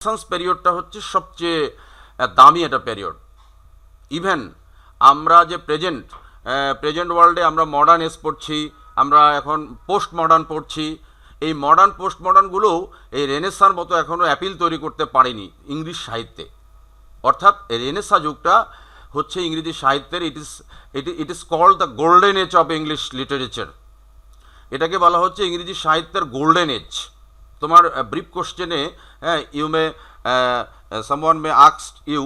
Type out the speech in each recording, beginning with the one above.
Renaissance পিরিয়ডটা হচ্ছে সবচেয়ে দামি একটা পিরিয়ড। ইভেন আমরা যে প্রেজেন্ট ওয়ার্ল্ডে আমরা মডার্ন এজ পড়ছি, আমরা এখন পোস্ট মডার্ন পড়ছি, এই মডার্ন পোস্ট মডার্নগুলোও এই রেনেসার মতো এখনও অ্যাপিল তৈরি করতে পারেনি ইংলিশ সাহিত্যে। অর্থাৎ রেনেসা যুগটা হচ্ছে ইংরেজি সাহিত্যের it is called the golden age of English literature. এটাকে বলা হচ্ছে ইংরেজি সাহিত্যের গোল্ডেন এজ। তোমার ব্রিফ কোশ্চেনে you may someone may ask you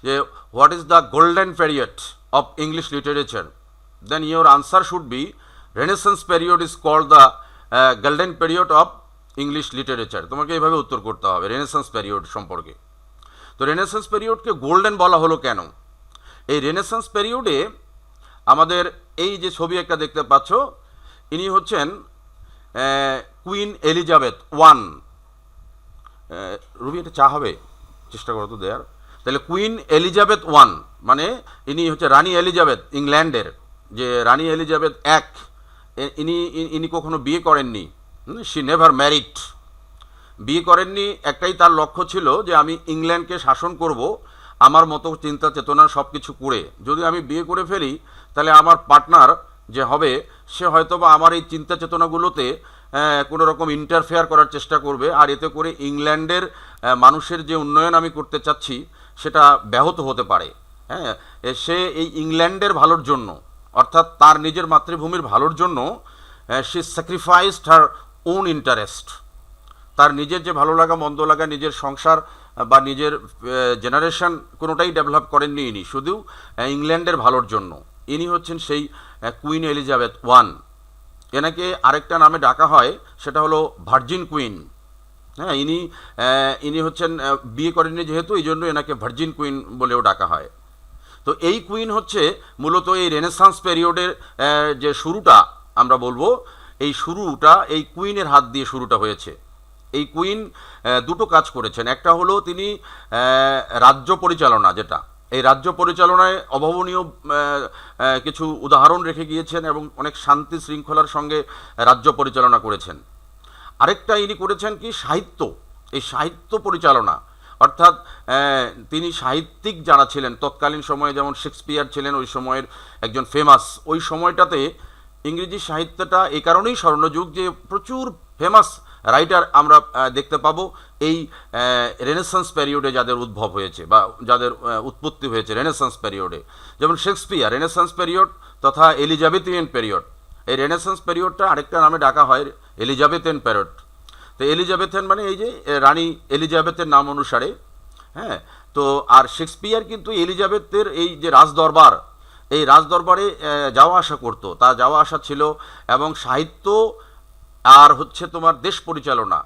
যে what is the golden period of English literature, then your answer should be Renaissance period is called the golden period of English literature. তোমাকে এইভাবে উত্তর করতে হবে renaissance period সম্পর্কে। তো renaissance পিরিয়ডকে golden বলা হলো কেন? এই রেনেসান্স পিরিয়ডে আমাদের এই যে ছবি একটা দেখতে পাচ্ছ, ইনি হচ্ছেন কুইন এলিজাবেথ ওয়ান। রুবি এটা চা হবে, চেষ্টা করো তো দেয়ার। তাহলে কুইন এলিজাবেথ ওয়ান মানে ইনি হচ্ছে রানী এলিজাবেথ, ইংল্যান্ডের যে রানী এলিজাবেথ এক। ইনি কখনো বিয়ে করেননি, শি নেভার ম্যারিড। বিয়ে করেননি, একটাই তার লক্ষ্য ছিল যে আমি ইংল্যান্ডকে শাসন করব আমার মতো চিন্তা চেতনা সব কিছু করে। যদি আমি বিয়ে করে ফেলি তাহলে আমার পার্টনার যে হবে সে হয়তো বা আমার এই চিন্তা চেতনাগুলোতে কোনো রকম ইন্টারফেয়ার করার চেষ্টা করবে, আর এতে করে ইংল্যান্ডের মানুষের যে উন্নয়ন আমি করতে চাচ্ছি সেটা ব্যাহত হতে পারে। হ্যাঁ, সে এই ইংল্যান্ডের ভালোর জন্য, অর্থাৎ তার নিজের মাতৃভূমির ভালোর জন্য সে স্যাক্রিফাইসড হার ওন ইন্টারেস্ট। তার নিজের যে ভালো লাগা মন্দ লাগা, নিজের সংসার বা নিজের জেনারেশন কোনোটাই ডেভেলপ করেননি ইনি, শুধু ইংল্যান্ডের ভালোর জন্য। ইনি হচ্ছেন সেই কুইন এলিজাবেথ ওয়ান। এনাকে আরেকটা নামে ডাকা হয়, সেটা হলো ভার্জিন কুইন। হ্যাঁ, ইনি হচ্ছেন বিয়ে করেননি যেহেতু, এই জন্য এনাকে ভার্জিন কুইন বলেও ডাকা হয়। তো এই কুইন হচ্ছে মূলত এই রেনেসান্স পিরিয়ডের যে শুরুটা আমরা বলবো, এই শুরুটা এই কুইনের হাত দিয়ে শুরুটা হয়েছে। এই কুইন দুটো কাজ করেছেন। একটা হলো তিনি রাজ্য পরিচালনা, যেটা এই রাজ্য পরিচালনায় অভাবনীয় কিছু উদাহরণ রেখে গিয়েছেন এবং অনেক শান্তি শৃঙ্খলার সঙ্গে রাজ্য পরিচালনা করেছেন। আরেকটা ইনি করেছেন কি সাহিত্য, এই সাহিত্য পরিচালনা, অর্থাৎ তিনি সাহিত্যিক যারা ছিলেন তৎকালীন সময়ে, যেমন শেক্সপিয়ার ছিলেন ওই সময়ের একজন ফেমাস। ওই সময়টাতে ইংরেজি সাহিত্যটা এই কারণেই স্বর্ণযুগ যে প্রচুর ফেমাস রাইটার আমরা দেখতে পাবো এই রেনেসান্স পিরিয়ডে যাদের উদ্ভব হয়েছে বা যাদের উৎপত্তি হয়েছে রেনেসান্স পিরিয়ডে। যেমন শেক্সপিয়ার রেনেসান্স পিরিয়ড তথা এলিজাবেথিয়ান পিরিয়ড। এই রেনেসান্স পিরিয়ডটা আরেকটা নামে ডাকা হয় এলিজাবেথিয়ান পিরিয়ড। তো এলিজাবেথিয়ান মানে এই যে রানী এলিজাবেথের নাম অনুসারে। হ্যাঁ, তো আর শেক্সপিয়ার কিন্তু এলিজাবেথের এই যে রাজদরবার, এই রাজদরবারে যাওয়া আসা করতো, তার যাওয়া আসা ছিল, এবং সাহিত্য আর হচ্ছে তোমার দেশ পরিচালনা,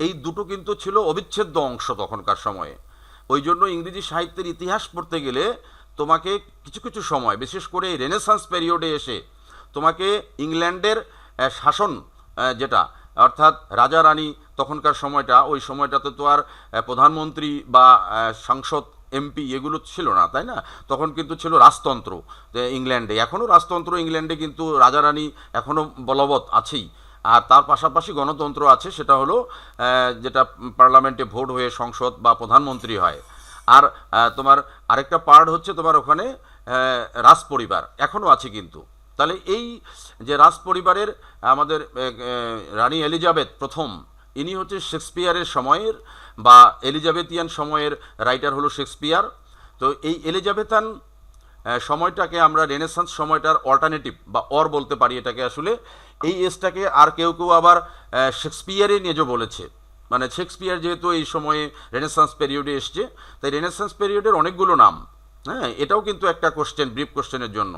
এই দুটো কিন্তু ছিল অবিচ্ছেদ্য অংশ তখনকার সময়ে। ওই জন্য ইংরেজি সাহিত্যের ইতিহাস পড়তে গেলে তোমাকে কিছু কিছু সময়, বিশেষ করে রেনেসান্স পিরিয়ডে এসে তোমাকে ইংল্যান্ডের শাসন যেটা, অর্থাৎ রাজা রানী তখনকার সময়টা, ওই সময়টাতে তো আর প্রধানমন্ত্রী বা সংসদ এমপি এগুলো ছিল না, তাই না? তখন কিন্তু ছিল রাজতন্ত্র ইংল্যান্ডে। এখনও রাজতন্ত্র ইংল্যান্ডে কিন্তু রাজা রানী এখনও বলবৎ আছেই। আর তার পাশাপাশি গণতন্ত্র আছে, সেটা হলো যেটা পার্লামেন্টে ভোট হয়ে সংসদ বা প্রধানমন্ত্রী হয়। আর তোমার আরেকটা পার্ট হচ্ছে তোমার ওখানে রাজ পরিবার এখনও আছে কিন্তু। তাহলে এই যে রাজ পরিবারের আমাদের রানী এলিজাবেথ প্রথম, ইনি হচ্ছে শেক্সপিয়ারের সময়ের বা এলিজাবেথিয়ান সময়ের রাইটার হলো শেক্সপিয়ার। তো এই এলিজাবেথান সময়টাকে আমরা রেনেসান্স সময়টার অল্টারনেটিভ বা বলতে পারি এটাকে। আসলে এই এজটাকে আর কেউ কেউ আবার শেক্সপিয়ারে নিজে বলেছে, মানে শেক্সপিয়ার যেহেতু এই সময়ে রেনেসান্স পিরিয়ডে এসছে, তাই রেনেসান্স পিরিয়ডের অনেকগুলো নাম। হ্যাঁ, এটাও কিন্তু একটা কোশ্চেন, ব্রিফ কোশ্চেনের জন্য।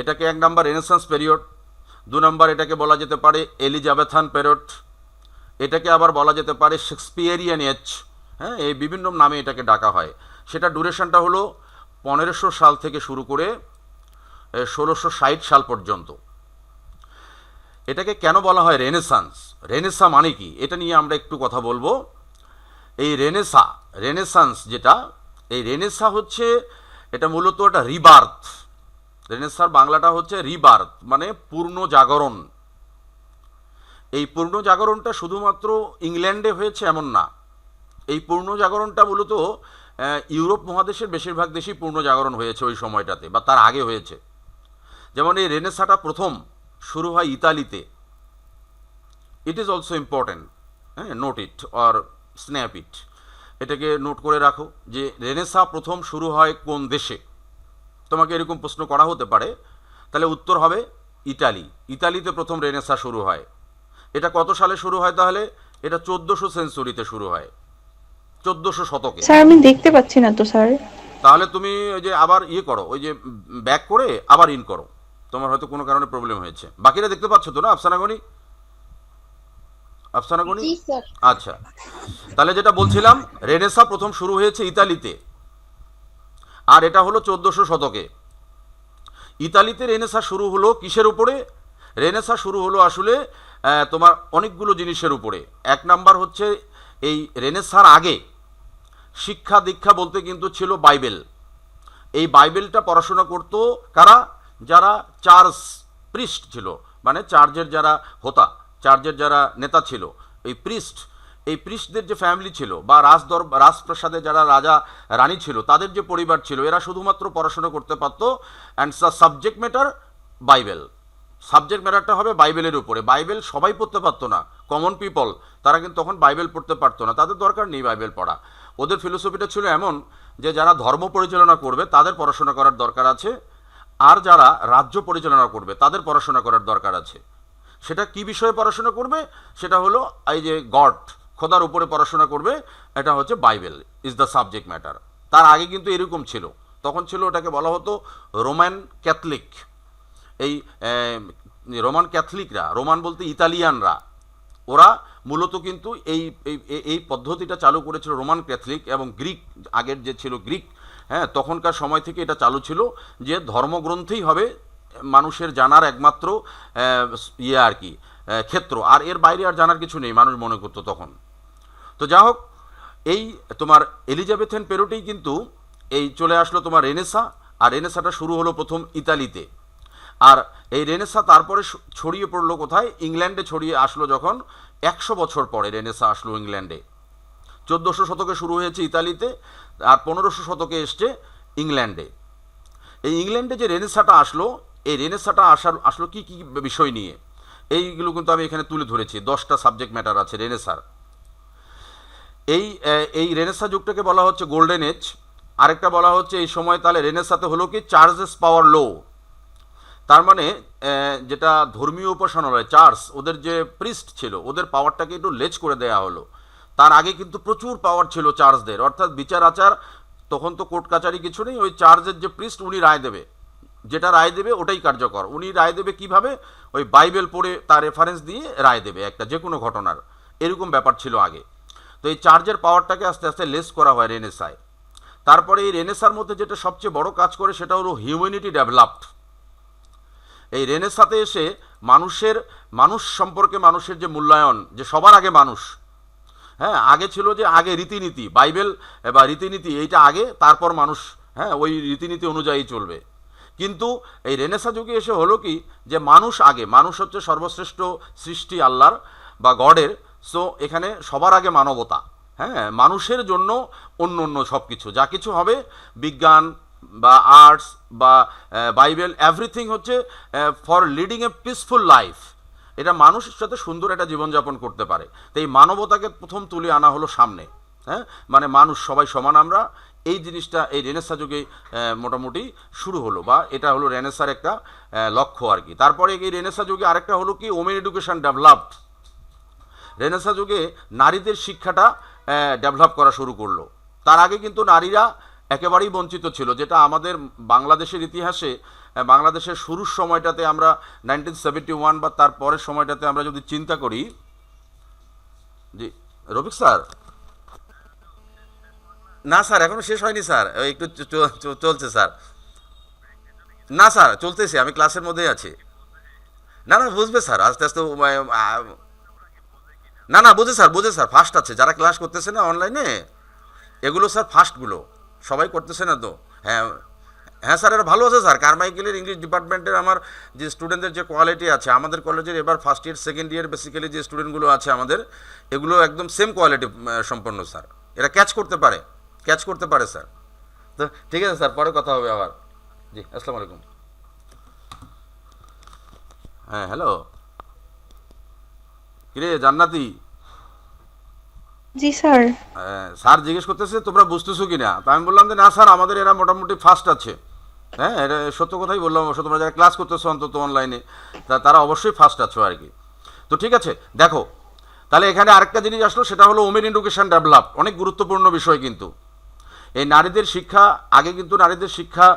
এটাকে এক নাম্বার রেনেসান্স পিরিয়ড, দু নম্বর এটাকে বলা যেতে পারে এলিজাবেথান পিরিয়ড, এটাকে আবার বলা যেতে পারে শেক্সপিয়ারিয়ান এজ। হ্যাঁ, এই বিভিন্ন নামে এটাকে ডাকা হয়। সেটা ডিউরেশনটা হলো 1500 সাল থেকে শুরু করে 1660 সাল পর্যন্ত। এটাকে কেন বলা হয় রেনেসান্স, রেনেসা মানে কি, এটা নিয়ে আমরা একটু কথা বলবো। এই রেনেসান্স যেটা, এই রেনেসা হচ্ছে এটা মূলত একটা রিবার্থ। রেনেসার বাংলাটা হচ্ছে রিবার্থ, মানে পূর্ণ জাগরণ। এই পূর্ণ জাগরণটা শুধুমাত্র ইংল্যান্ডে হয়েছে এমন না, এই পূর্ণ জাগরণটা মূলত ইউরোপ মহাদেশের বেশিরভাগ দেশেই পূর্ণ জাগরণ হয়েছে ওই সময়টাতে, বা তার আগে হয়েছে। যেমন এই রেনেসাটা প্রথম শুরু হয় ইতালিতে। ইট ইজ অলসো ইম্পর্ট্যান্ট, হ্যাঁ, নোট ইট অর স্ন্যাপ ইট, এটাকে নোট করে রাখো যে রেনেসা প্রথম শুরু হয় কোন দেশে। তোমাকে এরকম প্রশ্ন করা হতে পারে, তাহলে উত্তর হবে ইটালি। ইতালিতে প্রথম রেনেসা শুরু হয়। এটা কত সালে শুরু হয় তাহলে? এটা 1400 সেঞ্চুরিতে শুরু হয়, 1400 শতকে। স্যার আমি দেখতে পাচ্ছি না তো স্যার। তাহলে তুমি ওই যে আবার ইয়ে করো, ওই যে ব্যাক করে আবার ইন করো, তোমার হয়তো কোনো কারণে প্রবলেম হয়েছে। বাকিটা দেখতে পাচ্ছ তো না আফসানাগনি? আফসানাগনি, জি স্যার। আচ্ছা। তাহলে যেটা বলছিলাম, রেনেসা প্রথম শুরু হয়েছে ইতালিতে, আর এটা হলো 1400 শতকে। ইতালিতে রেনেসা শুরু হলো কিসের উপরে? রেনেসা শুরু হলো আসলে তোমার অনেকগুলো জিনিসের উপরে। এক নাম্বার হচ্ছে, এই রেনেসার আগে শিক্ষা দীক্ষা বলতে কিন্তু ছিল বাইবেল। এই বাইবেলটা পড়াশোনা করতো কারা? যারা চার্চ প্রিস্ট ছিল, মানে চার্চের যারা হোতা, চার্চের যারা নেতা ছিল, এই প্রিস্ট, এই প্রিস্টদের যে ফ্যামিলি ছিল, বা রাজপ্রাসাদে যারা রাজা রানী ছিল, তাদের যে পরিবার ছিল, এরা শুধুমাত্র পড়াশোনা করতে পারতো। And subject matter Bible, subject ম্যাটারটা হবে বাইবেলের উপরে। বাইবেল সবাই পড়তে পারতো না, কমন পিপল তারা কিন্তু তখন বাইবেল পড়তে পারতো না, তাদের দরকার নেই বাইবেল পড়া। ওদের ফিলোসফিটা ছিল এমন যে যারা ধর্ম পরিচালনা করবে তাদের পড়াশোনা করার দরকার আছে, আর যারা রাজ্য পরিচালনা করবে তাদের পড়াশোনা করার দরকার আছে। সেটা কি বিষয়ে পড়াশোনা করবে? সেটা হলো এই যে গড, খোদার উপরে পড়াশোনা করবে, এটা হচ্ছে Bible is the subject matter. তার আগে কিন্তু এরকম ছিল, তখন ছিল ওটাকে বলা হতো রোমান ক্যাথলিক। এই রোমান ক্যাথলিকরা, রোমান বলতে ইতালিয়ানরা, ওরা মূলত কিন্তু এই এই পদ্ধতিটা চালু করেছিল রোমান ক্যাথলিক এবং গ্রিক, আগের যে ছিল গ্রিক, হ্যাঁ, তখনকার সময় থেকে এটা চালু ছিল যে ধর্মগ্রন্থেই হবে মানুষের জানার একমাত্র ইয়ে আর কি, ক্ষেত্র, আর এর বাইরে আর জানার কিছু নেই মানুষ মনে করতো তখন। তো যা হোক, এই তোমার এলিজাবেথেন পেরোটেই কিন্তু এই চলে আসলো তোমার রেনেসা, আর রেনেসাটা শুরু হলো প্রথম ইতালিতে। আর এই রেনেসা তারপরে ছড়িয়ে পড়লো কোথায়? ইংল্যান্ডে ছড়িয়ে আসলো যখন 100 বছর পরে রেনেসা আসলো ইংল্যান্ডে। 1400 শতকে শুরু হয়েছে ইতালিতে, আর 1500 শতকে এসছে ইংল্যান্ডে। এই ইংল্যান্ডে যে রেনেসাটা আসলো, এই রেনেসাটা আসলো কি কি বিষয় নিয়ে, এইগুলো কিন্তু আমি এখানে তুলে ধরেছি। 10টা সাবজেক্ট ম্যাটার আছে রেনেসার। এই এই রেনেসা যুগটাকে বলা হচ্ছে গোল্ডেন এজ। আরেকটা বলা হচ্ছে এই সময় তাহলে রেনেসাতে হলো কি, চার্চেস পাওয়ার লো। তার মানে যেটা ধর্মীয় উপাসনালয় চার্চ, ওদের যে প্রিস্ট ছিল, ওদের পাওয়ারটাকে একটু লেজ করে দেয়া হলো। তার আগে কিন্তু প্রচুর পাওয়ার ছিল চার্চদের, অর্থাৎ বিচার আচার, তখন তো কোর্ট কাচারি কিছু নেই, ওই চার্চের যে প্রিস্ট উনি রায় দেবে, যেটা রায় দেবে ওটাই কার্যকর। উনি রায় দেবে কিভাবে? ওই বাইবেল পড়ে তার রেফারেন্স দিয়ে রায় দেবে একটা যে কোনো ঘটনার, এরকম ব্যাপার ছিল আগে। তো এই চার্চের পাওয়ারটাকে আস্তে আস্তে লেস করা হয় রেনেসায়। তারপরে এই রেনেসার মধ্যে যেটা সবচেয়ে বড় কাজ করে সেটা হলো হিউম্যানিটি ডেভেলপড। এই রেনেসাতে এসে মানুষ সম্পর্কে মানুষের যে মূল্যায়ন, যে সবার আগে মানুষ, হ্যাঁ, আগে ছিল যে আগে রীতিনীতি, বাইবেল বা রীতিনীতি এইটা আগে, তারপর মানুষ, হ্যাঁ, ওই রীতিনীতি অনুযায়ী চলবে। কিন্তু এই রেনেসা যুগে এসে হলো কি, যে মানুষ আগে, মানুষ হচ্ছে সর্বশ্রেষ্ঠ সৃষ্টি আল্লাহর বা গডের। সো এখানে সবার আগে মানবতা, হ্যাঁ, মানুষের জন্য অন্য অন্য সব কিছু যা কিছু হবে, বিজ্ঞান বা আর্টস বা বাইবেল, এভরিথিং হচ্ছে for leading a peaceful life. এটা মানুষের সাথে সুন্দর একটা জীবনযাপন করতে পারে। তো এই মানবতাকে প্রথম তুলে আনা হলো সামনে, হ্যাঁ, মানে মানুষ সবাই সমান আমরা, এই জিনিসটা এই রেনেসা যুগে মোটামুটি শুরু হলো, বা এটা হলো রেনেসার একটা লক্ষ্য আর কি। তারপরে এই রেনেসা যুগে আরেকটা হলো কি, ওমেন এডুকেশন ডেভেলপড। রেনেসা যুগে নারীদের শিক্ষাটা ডেভেলপ করা শুরু করলো। তার আগে কিন্তু নারীরা একেবারেই বঞ্চিত ছিল, যেটা আমাদের বাংলাদেশের ইতিহাসে, বাংলাদেশের শুরুর সময়টাতে আমরা 1971 বা তার পরের সময়টাতে আমরা যদি চিন্তা করি। জি রফিক স্যার, না স্যার এখনো শেষ হয়নি স্যার, একটু চলছে স্যার। না স্যার চলতেছে, আমি ক্লাসের মধ্যেই আছি। না না বুঝবে স্যার, আস্তে আস্তে না না বুঝে স্যার, বুঝে স্যার, ফার্স্ট আছে যারা ক্লাস করতেছে না অনলাইনে, এগুলো স্যার ফার্স্টগুলো, সবাই করতেছে না তো। হ্যাঁ হ্যাঁ স্যার, এটা ভালো আছে স্যার। কারমাইকেলের ইংলিশ ডিপার্টমেন্টের আমার যে স্টুডেন্টদের যে কোয়ালিটি আছে, আমাদের কলেজের এবার first year second year basically যে স্টুডেন্টগুলো আছে আমাদের, এগুলো একদম সেম কোয়ালিটি সম্পন্ন স্যার। এরা ক্যাচ করতে পারে স্যার। তো ঠিক আছে স্যার, পরে কথা হবে আবার। জি, আসসালামু আলাইকুম। হ্যাঁ, হ্যালো, কিরে জান্নাতি? জি স্যার। স্যার জিজ্ঞেস করতেছে তোমরা বুঝতেছো কি না, তো আমি বললাম যে না স্যার, আমাদের এরা মোটামুটি ফার্স্ট আছে। হ্যাঁ, এটা সত্য কথাই বললাম, অবশ্য তোমরা যারা ক্লাস করতেছো অন্তত অনলাইনে, তারা অবশ্যই ফার্স্ট আছো আর কি। তো ঠিক আছে, দেখো তাহলে এখানে আরেকটা জিনিস আসলো, সেটা হলো ওমেন এডুকেশন ডেভেলপ, অনেক গুরুত্বপূর্ণ বিষয় কিন্তু। এই নারীদের শিক্ষা, আগে কিন্তু নারীদের শিক্ষা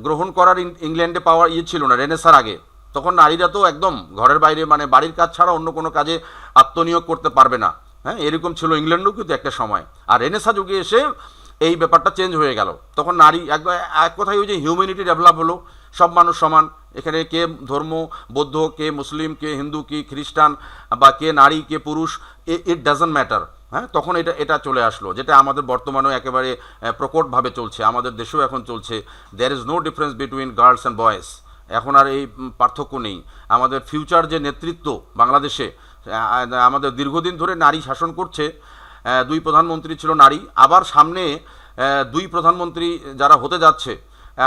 গ্রহণ করার ইংল্যান্ডে পাওয়ার ছিল না রেনেসার আগে। তখন নারীরা তো একদম ঘরের বাইরে, মানে বাড়ির কাজ ছাড়া অন্য কোনো কাজে আত্মনিয়োগ করতে পারবে না। হ্যাঁ, এরকম ছিল ইংল্যান্ডও কিন্তু একটা সময়। আর রেনেসা যুগে এসে এই ব্যাপারটা চেঞ্জ হয়ে গেল। তখন নারী এক কথায় ওই যে হিউম্যানিটি ডেভেলপ হলো, সব মানুষ সমান। এখানে কে ধর্ম, বৌদ্ধ, কে মুসলিম, কে হিন্দু, কি খ্রিস্টান, বা কে নারী, কে পুরুষ, ইট ডাজন্ট ম্যাটার। হ্যাঁ, তখন এটা চলে আসলো, যেটা আমাদের বর্তমানেও একেবারে প্রকটভাবে চলছে, আমাদের দেশেও এখন চলছে। There is no difference between girls and boys. এখন আর এই পার্থক্য নেই। আমাদের ফিউচার যে নেতৃত্ব বাংলাদেশে, আমাদের দীর্ঘদিন ধরে নারী শাসন করছে। 2 প্রধানমন্ত্রী ছিল নারী, আবার সামনে 2 প্রধানমন্ত্রী যারা হতে যাচ্ছে,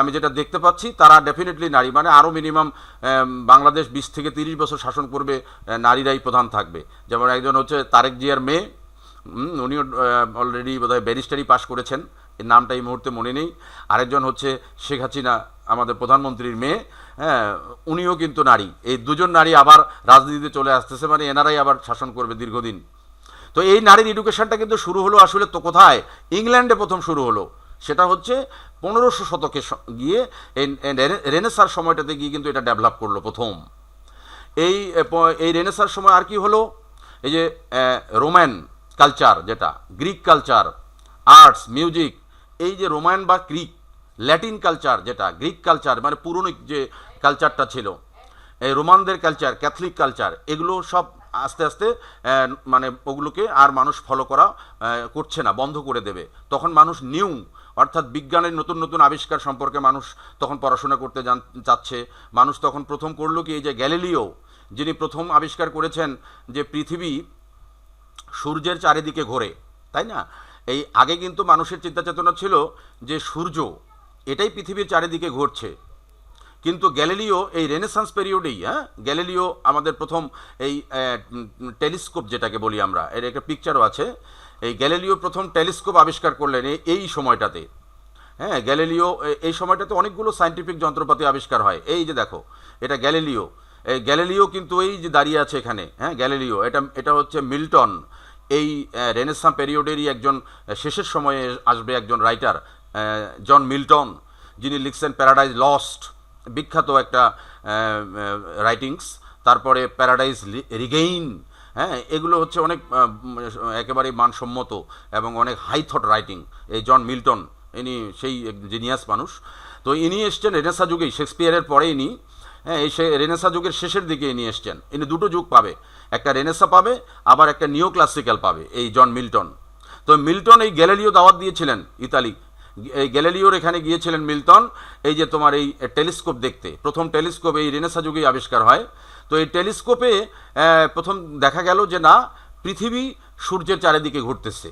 আমি যেটা দেখতে পাচ্ছি তারা ডেফিনেটলি নারী, মানে আরও মিনিমাম বাংলাদেশ 20 থেকে 30 বছর শাসন করবে, নারীরাই প্রধান থাকবে। যেমন একজন হচ্ছে তারেক জিয়ার মেয়ে, উনিও অলরেডি বোধহয় ব্যারিস্টারি পাশ করেছেন, এর নামটা এই মুহূর্তে মনে নেই। আরেকজন হচ্ছে শেখ হাসিনা, আমাদের প্রধানমন্ত্রীর মেয়ে, হ্যাঁ, উনিও কিন্তু নারী। এই দুজন নারী আবার রাজনীতিতে চলে আসতেছে, মানে এনারাই আবার শাসন করবে দীর্ঘদিন। তো এই নারীর এডুকেশনটা কিন্তু শুরু হলো আসলে তো কোথায়, ইংল্যান্ডে প্রথম শুরু হলো। সেটা হচ্ছে 1500 শতকে গিয়ে এই রেনেসার সময়টাতে গিয়ে কিন্তু এটা ডেভেলপ করলো প্রথম। এই রেনেসার সময় আর কি হলো, এই যে রোমান কালচার, যেটা গ্রিক কালচার, আর্টস, মিউজিক, এই যে রোমান বা গ্রিক, ল্যাটিন কালচার, যেটা গ্রিক কালচার মানে পুরনো যে কালচারটা ছিল, এই রোমানদের কালচার, ক্যাথলিক কালচার, এগুলো সব আস্তে আস্তে মানে ওগুলোকে আর মানুষ ফলো করা করছে না, বন্ধ করে দেবে। তখন মানুষ নিউ, অর্থাৎ বিজ্ঞানের নতুন নতুন আবিষ্কার সম্পর্কে মানুষ তখন পড়াশোনা করতে চাচ্ছে। মানুষ তখন প্রথম করলো কি, এই যে গ্যালিলিও, যিনি প্রথম আবিষ্কার করেছেন যে পৃথিবী সূর্যের চারিদিকে ঘোরে, তাই না? এই আগে কিন্তু মানুষের চিন্তা চেতনা ছিল যে সূর্য এটাই পৃথিবীর চারিদিকে ঘুরছে। কিন্তু গ্যালিলিও এই রেনেসান্স পিরিয়ডেই, গ্যালিলিও আমাদের প্রথম এই টেলিস্কোপ যেটাকে বলি আমরা, এর একটা পিকচারও আছে, এই গ্যালিলিও প্রথম টেলিস্কোপ আবিষ্কার করলেন এই সময়টাতে। হ্যাঁ, গ্যালিলিও এই সময়টাতে অনেকগুলো সায়েন্টিফিক যন্ত্রপাতি আবিষ্কার হয়। এই যে দেখো, এটা গ্যালিলিও, এই গ্যালিলিও কিন্তু এই যে দাঁড়িয়ে আছে এখানে, হ্যাঁ, গ্যালিলিও, এটা হচ্ছে মিল্টন। এই রেনেসাঁ পিরিয়ডেরই একজন শেষের সময়ে আসবে একজন রাইটার, জন মিল্টন, যিনি লিখছেন প্যারাডাইজ লস্ট, বিখ্যাত একটা রাইটিংস। তারপরে প্যারাডাইজ রিগেইন, হ্যাঁ, এগুলো হচ্ছে অনেক একেবারে মানসম্মত এবং অনেক হাই থট রাইটিং। এই জন মিল্টন, ইনি সেই জিনিয়াস মানুষ। তো ইনি এসছেন রেনেসাঁ যুগেই, শেক্সপিয়ারের পরে ইনি, হ্যাঁ, এই রেনেসাঁ যুগের শেষের দিকে ইনি এসছেন। ইনি দুটো যুগ পাবে, একটা রেনেসাঁ পাবে, আবার একটা নিও ক্লাসিক্যাল পাবে, এই জন মিল্টন। তো মিল্টন এই গ্যালিলিও দাওয়াত দিয়েছিলেন ইতালি, এই গ্যালিলিওর এখানে গিয়েছিলেন মিল্টন, এই যে তোমার এই টেলিস্কোপ দেখতে। প্রথম টেলিস্কোপ এই রেনেসাঁ যুগেই আবিষ্কার হয়। তো এই টেলিস্কোপে প্রথম দেখা গেল যে না, পৃথিবী সূর্যের চারিদিকে ঘুরতেছে,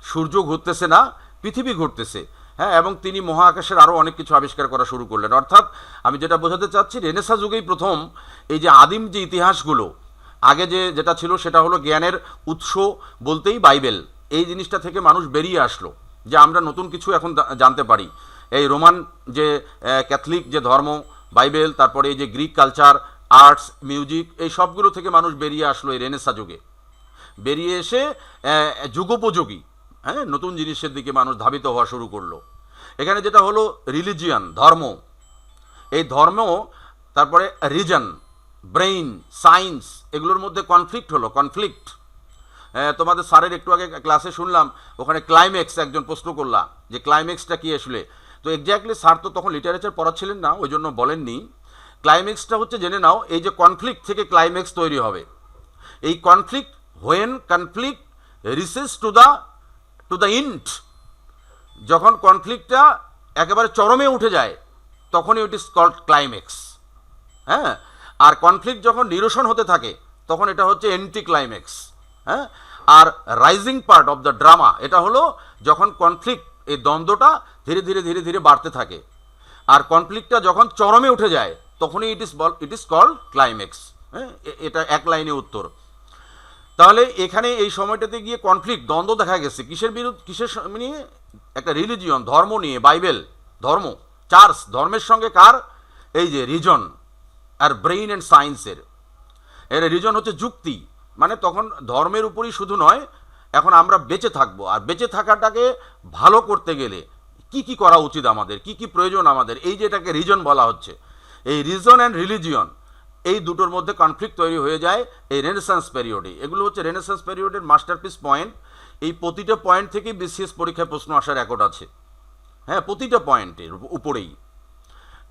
সূর্য ঘুরতেছে না, পৃথিবী ঘুরতেছে। হ্যাঁ, এবং তিনি মহাকাশের আরও অনেক কিছু আবিষ্কার করা শুরু করলেন। অর্থাৎ আমি যেটা বোঝাতে চাচ্ছি, রেনেসাঁ যুগেই প্রথম এই যে আদিম যে ইতিহাসগুলো, আগে যেটা ছিল সেটা হলো জ্ঞানের উৎস বলতেই বাইবেল, এই জিনিসটা থেকে মানুষ বেরিয়ে আসলো, যে আমরা নতুন কিছু এখন জানতে পারি। এই রোমান যে ক্যাথলিক যে ধর্ম, বাইবেল, তারপরে এই যে গ্রিক কালচার, আর্টস, মিউজিক, এই সবগুলো থেকে মানুষ বেরিয়ে আসলো এই রেনেসাঁ যুগে। বেরিয়ে এসে যুগোপযোগী, হ্যাঁ, নতুন জিনিসের দিকে মানুষ ধাবিত হওয়া শুরু করলো। এখানে যেটা হলো রিলিজিয়ান, ধর্ম, এই ধর্ম, তারপরে রিজন, ব্রেইন, সায়েন্স, এগুলোর মধ্যে কনফ্লিক্ট হলো, কনফ্লিক্ট। তোমাদের স্যারের একটু আগে ক্লাসে শুনলাম, ওখানে ক্লাইম্যাক্স একজন প্রশ্ন করলা যে ক্লাইম্যাক্সটা কি আসলে। তো এক্স্যাক্টলি স্যার তো তখন লিটারেচার পড়াচ্ছিলেন না, ওই জন্য বলেননি। ক্লাইম্যাক্সটা হচ্ছে, জেনে নাও, এই যে কনফ্লিক্ট থেকে ক্লাইম্যাক্স তৈরি হবে। এই conflict, when conflict rises to the end, যখন কনফ্লিক্টটা একেবারে চরমে উঠে যায়, তখনই ইট ইজ কল্ড ক্লাইম্যাক্স। হ্যাঁ, আর কনফ্লিক্ট যখন নিরসন হতে থাকে, তখন এটা হচ্ছে এন্টি ক্লাইম্যাক্স। হ্যাঁ, are rising part of the drama, এটা হলো যখন কনফ্লিক্ট, এই দ্বন্দ্বটা ধীরে ধীরে ধীরে ধীরে বাড়তে থাকে, আর কনফ্লিক্টটা যখন চরমে উঠে যায় তখনই ইট ইজ কল্ড ক্লাইম্যাক্স। হ্যাঁ, এটা এক লাইনে উত্তর। তাহলে এখানে এই সময়টাতে গিয়ে কনফ্লিক্ট, দ্বন্দ্ব দেখা গেছে কিসের বিরুদ্ধে, নিয়ে? একটা রিলিজিয়ন, ধর্ম নিয়ে, বাইবেল ধর্ম, চার্চ ধর্মের সঙ্গে কার? এই যে রিজন আর ব্রেইন অ্যান্ড সায়েন্সের। এর রিজন হচ্ছে যুক্তি, মানে তখন ধর্মের উপরই শুধু নয়, এখন আমরা বেঁচে থাকবো, আর বেঁচে থাকাটাকে ভালো করতে গেলে কি কি করা উচিত আমাদের, কি কি প্রয়োজন আমাদের, এই যে এটাকে রিজন বলা হচ্ছে, এই রিজন অ্যান্ড রিলিজিয়ন, এই দুটোর মধ্যে কনফ্লিক্ট তৈরি হয়ে যায় এই রেনেসান্স পিরিয়ডে। এগুলো হচ্ছে রেনেসান্স পিরিয়ডের মাস্টারপিস পয়েন্ট। এই প্রতিটা পয়েন্ট থেকেই বিসিএস পরীক্ষায় প্রশ্ন আসার রেকর্ড আছে। হ্যাঁ, প্রতিটা পয়েন্টের উপরেই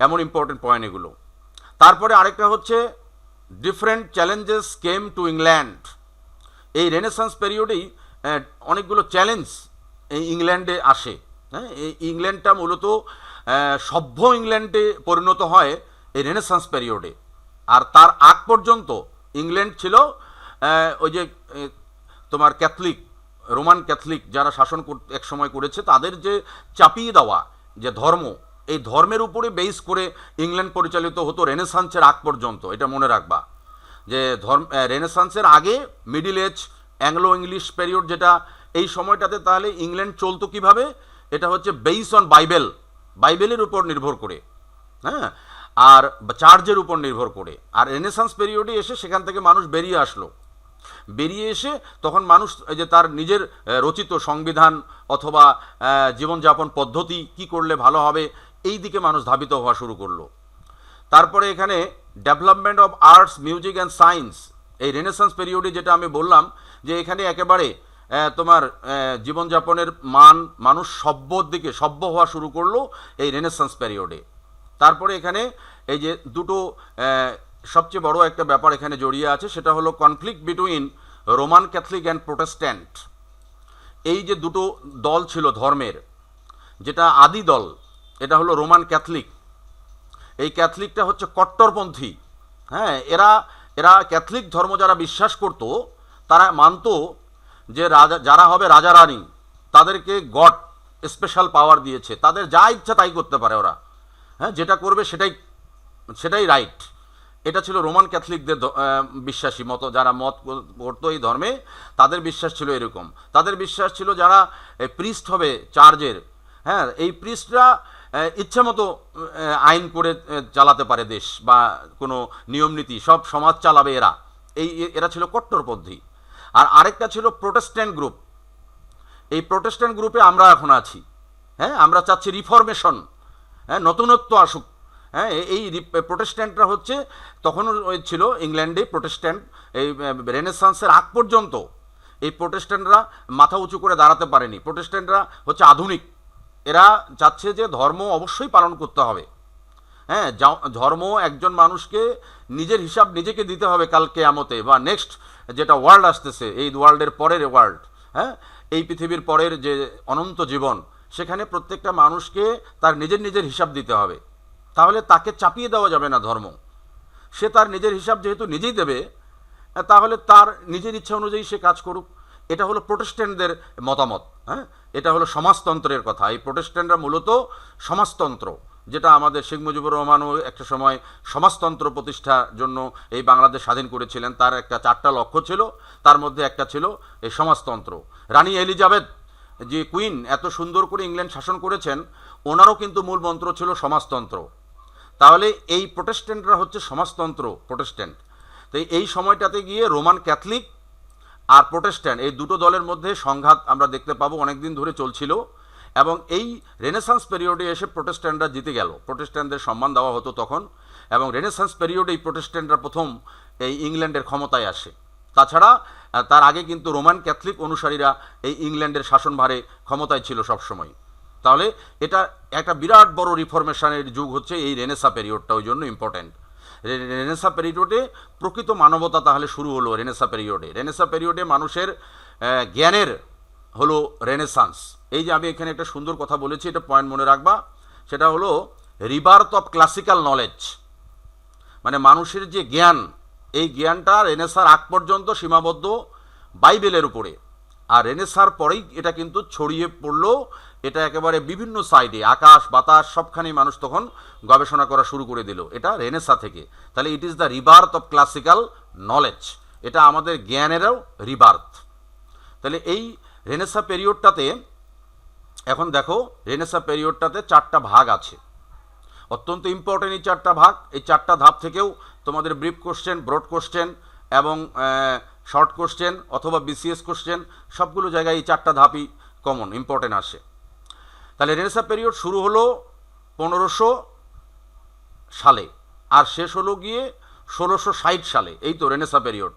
এমন ইম্পর্টেন্ট পয়েন্ট এগুলো। তারপরে আরেকটা হচ্ছে different challenges came to England. এই রেনেসান্স পিরিয়ডেই অনেকগুলো চ্যালেঞ্জ এই ইংল্যান্ডে আসে। হ্যাঁ, এই ইংল্যান্ডটা মূলত সভ্য ইংল্যান্ডে পরিণত হয় এই রেনেসান্স পিরিয়ডে। আর তার আগ পর্যন্ত ইংল্যান্ড ছিল ওই যে তোমার ক্যাথলিক, রোমান ক্যাথলিক যারা শাসন এক সময় করেছে, তাদের যে চাপিয়ে দেওয়া যে ধর্ম, এই ধর্মের উপরে বেস করে ইংল্যান্ড পরিচালিত হতো রেনেসান্সের আগ পর্যন্ত। এটা মনে রাখবা যে রেনেসান্সের আগে middle age, Anglo English period যেটা, এই সময়টাতে তাহলে ইংল্যান্ড চলতো কিভাবে? এটা হচ্ছে বেস অন বাইবেল, বাইবেলের উপর নির্ভর করে, হ্যাঁ, আর চার্চের উপর নির্ভর করে। আর রেনেসান্স পিরিয়ডে এসে সেখান থেকে মানুষ বেরিয়ে আসলো, বেরিয়ে এসে তখন মানুষ এই যে তার নিজের রচিত সংবিধান অথবা জীবনযাপন পদ্ধতি কি করলে ভালো হবে, এই দিকে মানুষ ধাবিত হওয়া শুরু করলো। তারপরে এখানে development of arts, music and science, এই রেনেসান্স পিরিয়ডে যেটা আমি বললাম যে এখানে একেবারে তোমার জীবনযাপনের মান, মানুষ সভ্য হওয়া শুরু করলো এই রেনেসান্স পিরিয়ডে। তারপরে এখানে এই যে দুটো সবচেয়ে বড় একটা ব্যাপার এখানে জড়িয়ে আছে, সেটা হলো conflict between Roman Catholic and Protestant. এই যে দুটো দল ছিল ধর্মের, যেটা আদি দল, এটা হলো রোমান ক্যাথলিক। এই ক্যাথলিকটা হচ্ছে কট্টরপন্থী। হ্যাঁ, এরা ক্যাথলিক ধর্ম যারা বিশ্বাস করত, তারা মানত যে যারা হবে রাজা রানী, তাদেরকে গড স্পেশাল পাওয়ার দিয়েছে, তাদের যা ইচ্ছা তাই করতে পারে ওরা। হ্যাঁ, যেটা করবে সেটাই রাইট। এটা ছিল রোমান ক্যাথলিকদের বিশ্বাসী মত, যারা মত করতো এই ধর্মে, তাদের বিশ্বাস ছিল এরকম। তাদের বিশ্বাস ছিল যারা প্রিস্ট হবে চার্চের, হ্যাঁ, এই প্রিস্টরা ইচ্ছা মতো আইন করে চালাতে পারে দেশ বা কোনো নিয়মনীতি, সব সমাজ চালাবে এরা। এরা ছিল কট্টরপন্থী। আর আরেকটা ছিল প্রোটেস্ট্যান্ট গ্রুপ। এই প্রোটেস্ট্যান্ট গ্রুপে আমরা এখন আছি। হ্যাঁ, আমরা চাচ্ছি রিফরমেশন, হ্যাঁ, নতুনত্ব আসুক। হ্যাঁ, এই প্রোটেস্ট্যান্টরা হচ্ছে তখন ছিল ইংল্যান্ডে প্রোটেস্ট্যান্ট, এই রেনেসান্সের আগ পর্যন্ত এই প্রোটেস্ট্যান্টরা মাথা উঁচু করে দাঁড়াতে পারেনি। প্রোটেস্ট্যান্টরা হচ্ছে আধুনিক, এরা চাচ্ছে যে ধর্ম অবশ্যই পালন করতে হবে। হ্যাঁ, ধর্ম একজন মানুষকে নিজের হিসাব নিজেকে দিতে হবে কাল কিয়ামতে, বা নেক্সট যেটা ওয়ার্ল্ড আসতেছে, এই ওয়ার্ল্ডের পরের ওয়ার্ল্ড, হ্যাঁ, এই পৃথিবীর পরের যে অনন্ত জীবন, সেখানে প্রত্যেকটা মানুষকে তার নিজের হিসাব দিতে হবে। তাহলে তাকে চাপিয়ে দেওয়া যাবে না ধর্ম। সে তার নিজের হিসাব যেহেতু নিজেই দেবে, তাহলে তার নিজের ইচ্ছা অনুযায়ী সে কাজ করুক। এটা হলো প্রোটেস্ট্যান্টদের মতামত। হ্যাঁ, এটা হলো সমাজতন্ত্রের কথা। এই প্রোটেস্ট্যান্টরা মূলত সমাজতন্ত্র, যেটা আমাদের শেখ মুজিবুর রহমানও একটা সময় সমাজতন্ত্র প্রতিষ্ঠার জন্য এই বাংলাদেশ স্বাধীন করেছিলেন। তার একটা 4টা লক্ষ্য ছিল, তার মধ্যে একটা ছিল এই সমাজতন্ত্র। রানী এলিজাবেথ যে কুইন এত সুন্দর করে ইংল্যান্ড শাসন করেছেন, ওনারও কিন্তু মূল মন্ত্র ছিল সমাজতন্ত্র। তাহলে এই প্রোটেস্ট্যান্টরা হচ্ছে সমাজতন্ত্র প্রোটেস্ট্যান্ট। তো এই সময়টাতে গিয়ে রোমান ক্যাথলিক আর প্রোটেস্ট্যান্ট, এই দুটো দলের মধ্যে সংঘাত আমরা দেখতে পাবো, অনেকদিন ধরে চলছিল। এবং এই রেনেসান্স পিরিয়ডে এসে প্রোটেস্ট্যান্টরা জিতে গেল, প্রোটেস্ট্যান্টদের সম্মান দেওয়া হতো তখন। এবং রেনেসান্স পিরিয়ডে এই প্রোটেস্ট্যান্টরা প্রথম এই ইংল্যান্ডের ক্ষমতায় আসে। তাছাড়া তার আগে কিন্তু রোমান ক্যাথলিক অনুসারীরা এই ইংল্যান্ডের শাসনভারে ক্ষমতায় ছিল সবসময়। তাহলে এটা একটা বিরাট বড় রিফরমেশনের যুগ হচ্ছে এই রেনেসা পিরিয়ডটা, ওই জন্য ইম্পর্ট্যান্ট। রেনেসা পিরিয়ডে প্রকৃত মানবতা তাহলে শুরু হলো রেনেসা পিরিয়ডে। রেনেসা পিরিয়ডে মানুষের জ্ঞানের হলো রেনেসান্স। এই যে আমি এখানে একটা সুন্দর কথা বলেছি, এটা পয়েন্ট মনে রাখবা, সেটা হলো রিবার্থ অফ ক্লাসিক্যাল নলেজ। মানে মানুষের যে জ্ঞান, এই জ্ঞানটা রেনেসার আগ পর্যন্ত সীমাবদ্ধ বাইবেলের উপরে। আর রেনেসার পরেই এটা কিন্তু ছড়িয়ে পড়লো, এটা একেবারে বিভিন্ন সাইডে, আকাশ বাতাস সবখানেই মানুষ তখন গবেষণা করা শুরু করে দিল, এটা রেনেসা থেকে। তাহলে it is the rebirth of classical knowledge, এটা আমাদের জ্ঞানেরও রিবার্থ। তাহলে এই রেনেসা পিরিয়ডটাতে, এখন দেখো রেনেসা পিরিয়ডটাতে 4টা ভাগ আছে, অত্যন্ত ইম্পর্টেন্ট এই 4টা ভাগ। এই 4টা ধাপ থেকেও তোমাদের ব্রিফ কোশ্চেন, ব্রড কোশ্চেন এবং শর্ট কোশ্চেন অথবা বিসিএস কোশ্চেন সবগুলো জায়গায় এই 4টা ধাপই কমন ইম্পর্টেন্ট আসে। তাহলে রেনেসা পিরিয়ড শুরু হলো 1500 সালে আর শেষ হলো গিয়ে 1660 সালে, এই তো রেনেসা পিরিয়ড।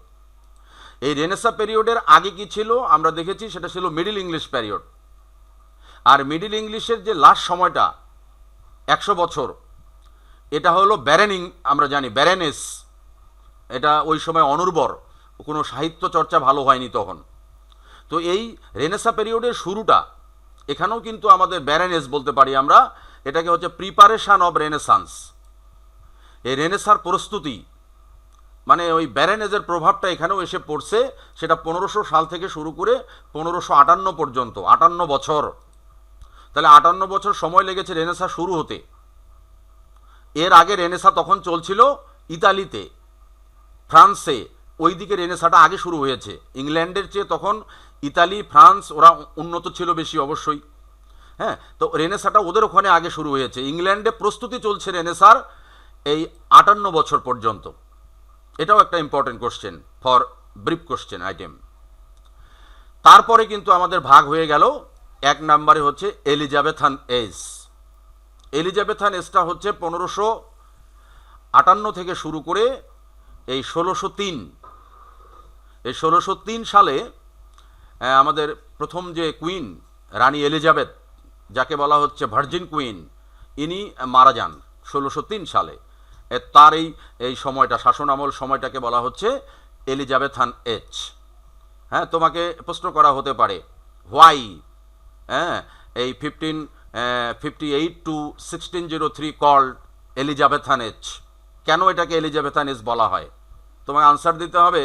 এই রেনেসা পিরিয়ডের আগে কি ছিল আমরা দেখেছি, সেটা ছিল মিডল ইংলিশ পিরিয়ড। আর মিডল ইংলিশের যে লাস্ট সময়টা 100 বছর, এটা হলো ব্যারেনিং, আমরা জানি ব্যারেনেস, এটা ওই সময় অনুর্বর, কোনো সাহিত্য চর্চা ভালো হয়নি তখন। তো এই রেনেসা পিরিয়ডের শুরুটা, এখানেও কিন্তু আমাদের ব্যারেনেস বলতে পারি আমরা, এটাকে হচ্ছে প্রিপারেশন অফ রেনেসান্স। এই রেনেসার প্রস্তুতি, মানে ওই ব্যারেনেজের প্রভাবটা এখানেও এসে পড়ছে। সেটা 1500 সাল থেকে শুরু করে 1558 পর্যন্ত, 58 বছর। তাহলে 58 বছর সময় লেগেছে রেনেসা শুরু হতে। এর আগে রেনেসা তখন চলছিল ইতালিতে, ফ্রান্সে, ওইদিকে রেনেসাটা আগে শুরু হয়েছে। ইংল্যান্ডের চেয়ে তখন ইতালি, ফ্রান্স ওরা উন্নত ছিল বেশি অবশ্যই। হ্যাঁ, তো রেনেসাটা ওদের ওখানে আগে শুরু হয়েছে। ইংল্যান্ডে প্রস্তুতি চলছে রেনেসার এই 58 বছর পর্যন্ত। এটাও একটা important question for brief question item. তারপরে কিন্তু আমাদের ভাগ হয়ে গেল, 1 নম্বরে হচ্ছে এলিজাবেথান এজ। এলিজাবেথান এজটা হচ্ছে 1558 থেকে শুরু করে এই 1603। এই 1603 সালে আমাদের প্রথম যে কুইন রানী এলিজাবেথ, যাকে বলা হচ্ছে ভার্জিন কুইন, ইনি মারা যান 1603 সালে। তার এই সময়টা, শাসন আমল সময়টাকে বলা হচ্ছে এলিজাবেথান এজ। হ্যাঁ, তোমাকে প্রশ্ন করা হতে পারে হোয়াই এই 1558 টু 1603 কল্ড এলিজাবেথান এজ, কেন এটাকে এলিজাবেথান এজ বলা হয়? তোমাকে আনসার দিতে হবে,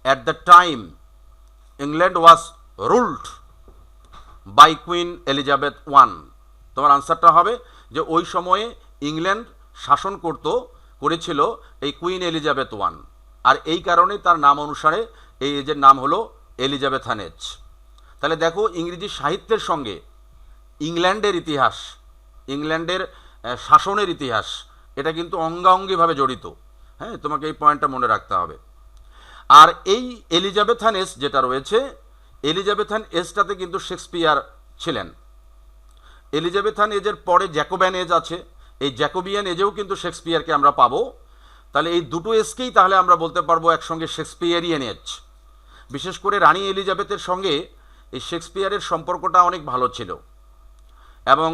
at the time England was ruled by Queen Elizabeth one. তোমার আনসারটা হবে যে ওই সময়ে ইংল্যান্ড শাসন করেছিল এই কুইন এলিজাবেথ ওয়ান, আর এই কারণেই তার নাম অনুসারে এই এজের নাম হলো এলিজাবেথান এজ। তাহলে দেখো, ইংরেজি সাহিত্যের সঙ্গে ইংল্যান্ডের ইতিহাস, ইংল্যান্ডের শাসনের ইতিহাস, এটা কিন্তু অঙ্গাঙ্গিভাবে জড়িত। হ্যাঁ, তোমাকে এই পয়েন্টটা মনে রাখতে হবে। আর এই এলিজাবেথান এজ যেটা রয়েছে, এলিজাবেথান এজটাতে কিন্তু শেক্সপিয়ার ছিলেন। এলিজাবেথান এজের পরে জ্যাকোবিয়ান এজ আছে, এই জ্যাকোবিয়ান এজেও কিন্তু শেক্সপিয়ারকে আমরা পাবো। তাহলে এই দুটো এজকেই তাহলে আমরা বলতে পারবো একসঙ্গে শেক্সপিয়ারিয়ান এজ। বিশেষ করে রানী এলিজাবেথের সঙ্গে এই শেক্সপিয়ারের সম্পর্কটা অনেক ভালো ছিল, এবং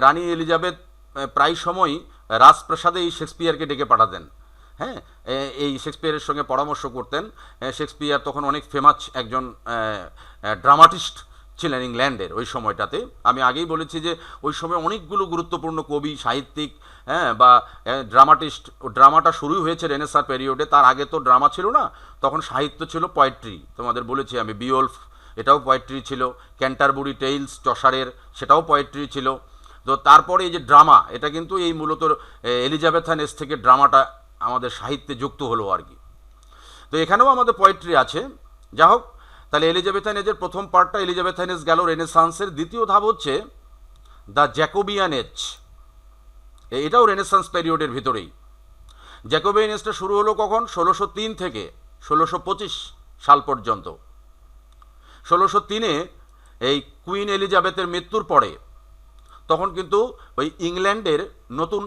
রানী এলিজাবেথ প্রায় সময়ই রাজপ্রাসাদে এই শেক্সপিয়ারকে ডেকে পাঠাতেন। হ্যাঁ, এই শেক্সপিয়ারের সঙ্গে পরামর্শ করতেন। শেক্সপিয়ার তখন অনেক ফেমাস একজন ড্রামাটিস্ট ছিলেন ইংল্যান্ডের ওই সময়টাতে। আমি আগেই বলেছি যে ওই সময় অনেকগুলো গুরুত্বপূর্ণ কবি, সাহিত্যিক, বা ড্রামাটিস্ট, ড্রামাটা শুরুই হয়েছে রেনেসার পিরিয়ডে। তার আগে তো ড্রামা ছিল না, তখন সাহিত্য ছিল পোয়েট্রি। তোমাদের বলেছি আমি, বিওলফ এটাও পোয়েট্রি ছিল, ক্যান্টারবুরি টেইলস চসারের, সেটাও পোয়েট্রি ছিল। তো তারপরে এই যে ড্রামা, এটা কিন্তু এই মূলত এলিজাবেথান এজ থেকে ড্রামাটা আমাদের সাহিত্যে যুক্ত হলো আর কি। তো এখানেও আমাদের পোয়েট্রি আছে। যা হোক, তাহলে এলিজাবেথান এজের প্রথম পার্টটা এলিজাবেথান এজ গেল রেনেসান্সের। দ্বিতীয় ধাপ হচ্ছে দ্য জ্যাকোবিয়ান এজ। এটাও রেনেসান্স পিরিয়ডের ভিতরেই। জ্যাকোবিয়ান এজটা শুরু হলো কখন? 1603 থেকে 1625 সাল পর্যন্ত। 1603-এ এই কুইন এলিজাবেথের মৃত্যুর পরে তখন কিন্তু ওই ইংল্যান্ডের নতুন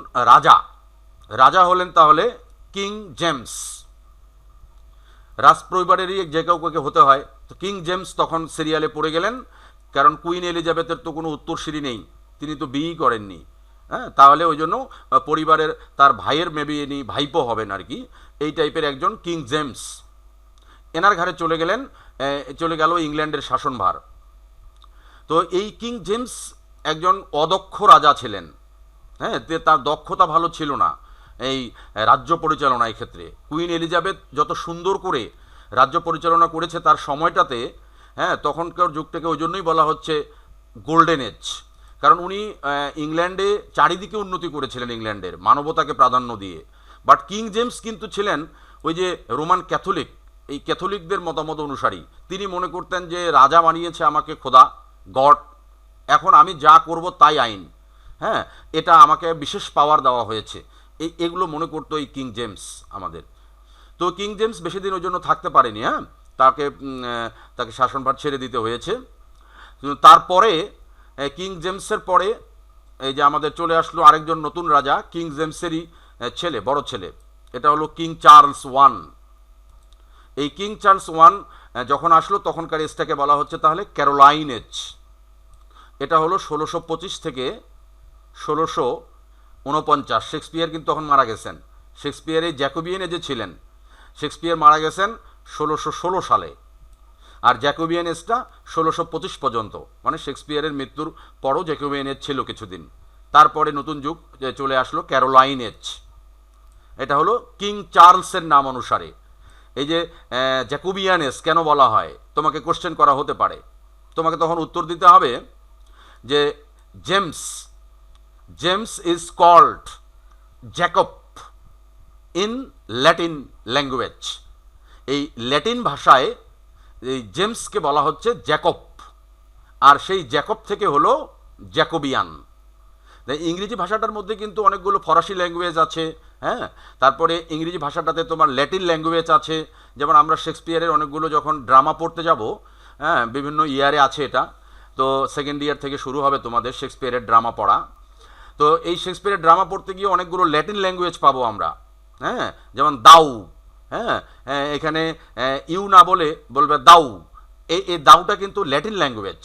রাজা হলেন তাহলে কিং জেমস। রাজপরিবারেরই যে কাউকে হতে হয়, তো কিং জেমস তখন সিরিয়ালে পড়ে গেলেন, কারণ কুইন এলিজাবেথের তো কোনো উত্তরসূরি নেই, তিনি তো বিয়েই করেননি। হ্যাঁ, তাহলে ওই জন্য পরিবারের তার ভাইয়ের মেবি ইনি ভাইপো হবেন আর কি, এই টাইপের একজন কিং জেমস, এনার ঘাড়ে চলে গেল ইংল্যান্ডের শাসনভার। তো এই কিং জেমস একজন অদক্ষ রাজা ছিলেন। হ্যাঁ, তার দক্ষতা ভালো ছিল না এই রাজ্য পরিচালনার ক্ষেত্রে। কুইন এলিজাবেথ যত সুন্দর করে রাজ্য পরিচালনা করেছে তার সময়টাতে, হ্যাঁ, তখনকার যুগটাকে ওই জন্যই বলা হচ্ছে গোল্ডেন এজ, কারণ উনি ইংল্যান্ডে চারিদিকে উন্নতি করেছিলেন ইংল্যান্ডের, মানবতাকে প্রাধান্য দিয়ে। বাট কিং জেমস কিন্তু ছিলেন ওই যে রোমান ক্যাথলিক, এই ক্যাথলিকদের মতামত অনুসারী। তিনি মনে করতেন যে রাজা বানিয়েছে আমাকে খোদা, গড, এখন আমি যা করব তাই আইন, হ্যাঁ, এটা আমাকে বিশেষ পাওয়ার দেওয়া হয়েছে। এগুলো মনে করতো এই কিং জেমস আমাদের। তো কিং জেমস বেশি দিন ওই জন্য থাকতে পারেনি, হ্যাঁ, তাকে শাসনভার ছেড়ে দিতে হয়েছে। তারপরে কিং জেমসের পরে এই যে আমাদের চলে আসলো আরেকজন নতুন রাজা, কিং জেমসেরই ছেলে, বড় ছেলে, এটা হলো কিং চার্লস ওয়ান। এই কিং চার্লস ওয়ান যখন আসলো তখনকার এজটাকে বলা হচ্ছে তাহলে ক্যারোলাইন এজ। এটা হলো 1625 থেকে 1649। শেক্সপিয়ার কিন্তু তখন মারা গেছেন। শেক্সপিয়ার এই জ্যাকোবিয়ান এজে ছিলেন। শেক্সপিয়ার মারা গেছেন 1616 সালে, আর জ্যাকোবিয়ান এজটা 1625 পর্যন্ত, মানে শেক্সপিয়ারের মৃত্যুর পরও জ্যাকোবিয়ান এজ ছিল কিছুদিন। তারপরে নতুন যুগ চলে আসলো ক্যারোলাইন এজ। এটা হলো কিং চার্লসের নাম অনুসারে। এই যে জ্যাকোবিয়ান এজ কেন বলা হয়, তোমাকে কোশ্চেন করা হতে পারে, তোমাকে তখন উত্তর দিতে হবে যে James is called Jacob in Latin language. এই ল্যাটিন ভাষায় এই জেমসকে বলা হচ্ছে জ্যাকব, আর সেই জ্যাকব থেকে হলো জ্যাকোবিয়ান। ইংরেজি ভাষাটার মধ্যে কিন্তু অনেকগুলো ফরাসি ল্যাঙ্গুয়েজ আছে, হ্যাঁ, তারপরে ইংরেজি ভাষাটাতে তোমার ল্যাটিন ল্যাঙ্গুয়েজ আছে। যেমন আমরা শেক্সপিয়ারের অনেকগুলো যখন ড্রামা পড়তে যাব, হ্যাঁ, বিভিন্ন ইয়ারে আছে এটা, তো সেকেন্ড ইয়ার থেকে শুরু হবে তোমাদের শেক্সপিয়ারের ড্রামা পড়া। তো এই শেক্সপিয়ারের ড্রামা পড়তে গিয়ে অনেকগুলো ল্যাটিন ল্যাঙ্গুয়েজ পাবো আমরা, হ্যাঁ, যেমন দাউ, হ্যাঁ, এখানে ইউ না বলে বলবে দাউ, এই দাউটা কিন্তু ল্যাটিন ল্যাঙ্গুয়েজ।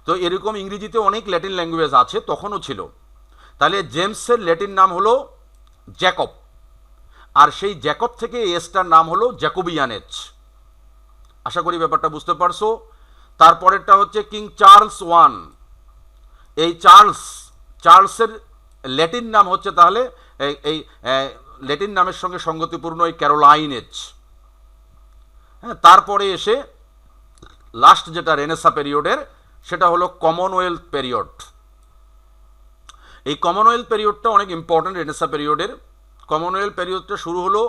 তো এরকম ইংরেজিতে অনেক ল্যাটিন ল্যাঙ্গুয়েজ আছে, তখনও ছিল। তাহলে জেমসের ল্যাটিন নাম হলো জ্যাকব, আর সেই জ্যাকব থেকে এসটার নাম হলো জ্যাকোবিয়ান এজ। আশা করি ব্যাপারটা বুঝতে পারছো। তারপরেরটা হচ্ছে কিং চার্লস ওয়ান। এই চার্লসের ল্যাটিন নাম হচ্ছে তাহলে এই ল্যাটিন নামের সঙ্গে সঙ্গতিপূর্ণ এই ক্যারোলাইন এজ। হ্যাঁ, তারপরে এসে লাস্ট যেটা রেনেসা পিরিয়ডের, সেটা হলো কমনওয়েলথ পিরিয়ড। এই কমনওয়েলথ পিরিয়ডটা অনেক ইম্পর্ট্যান্ট রেনেসা পিরিয়ডের। কমনওয়েলথ পিরিয়ডটা শুরু হলো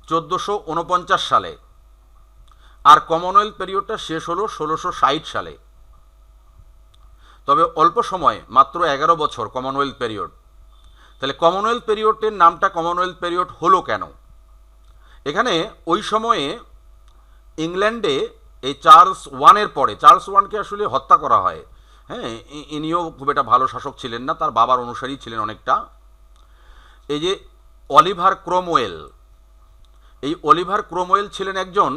1449 সালে, আর কমনওয়েলথ পিরিয়ডটা শেষ হলো 1660 সালে। তবে অল্প সময়, মাত্র 11 বছর কমনওয়েলথ পিরিয়ড। তাহলে কমনওয়েলথ পিরিয়ডের নামটা কমনওয়েলথ পিরিয়ড হলো কেন? এখানে ওই সময়ে ইংল্যান্ডে এই চার্লস ওয়ানের পরে, চার্লস ওয়ানকে আসলে হত্যা করা হয়, হ্যাঁ, ইনিও খুব একটা ভালো শাসক ছিলেন না, তার বাবার অনুসারী ছিলেন অনেকটা। এই যে অলিভার ক্রোমওয়েল, এই অলিভার ক্রোমওয়েল ছিলেন একজন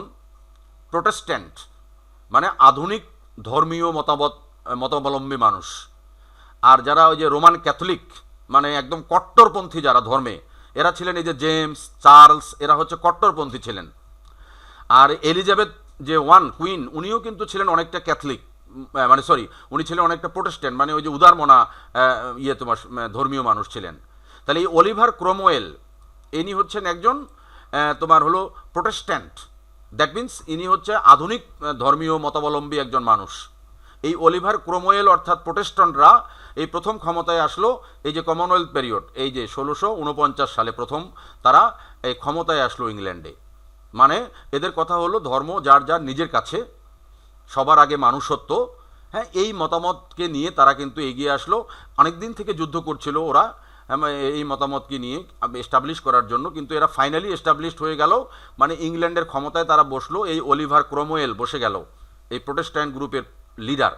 প্রোটেস্ট্যান্ট, মানে আধুনিক ধর্মীয় মতাবলম্বী মানুষ। আর যারা ওই যে রোমান ক্যাথলিক, মানে একদম কট্টরপন্থী যারা ধর্মে, এরা ছিলেন এই যে জেমস, চার্লস, এরা হচ্ছে কট্টরপন্থী ছিলেন। আর এলিজাবেথ যে ওয়ান কুইন, উনিও কিন্তু ছিলেন অনেকটা ক্যাথলিক, মানে সরি, উনি ছিলেন অনেকটা প্রোটেস্ট্যান্ট, মানে ওই যে উদারমনা তোমার ধর্মীয় মানুষ ছিলেন। তাহলে এই অলিভার ক্রোমওয়েল, ইনি হচ্ছেন একজন তোমার হলো প্রোটেস্ট্যান্ট। দ্যাট মিন্স ইনি হচ্ছে আধুনিক ধর্মীয় মতাবলম্বী একজন মানুষ। এই অলিভার ক্রোমওয়েল অর্থাৎ প্রোটেস্ট্যান্টরা এই প্রথম ক্ষমতায় আসলো এই যে কমনওয়েলথ পিরিয়ড, এই যে 1649 সালে প্রথম তারা এই ক্ষমতায় আসলো ইংল্যান্ডে। মানে এদের কথা হলো ধর্ম যার যার নিজের কাছে, সবার আগে মানুষত্ব, হ্যাঁ, এই মতামতকে নিয়ে তারা কিন্তু এগিয়ে আসলো। অনেক দিন থেকে যুদ্ধ করছিল ওরা এই মতামতকে নিয়ে এস্টাবলিশ করার জন্য, কিন্তু এরা ফাইনালি এস্টাবলিশড হয়ে গেল, মানে ইংল্যান্ডের ক্ষমতায় তারা বসলো। এই অলিভার ক্রোমওয়েল বসে গেল, এই প্রোটেস্ট্যান্ট গ্রুপের লিডার,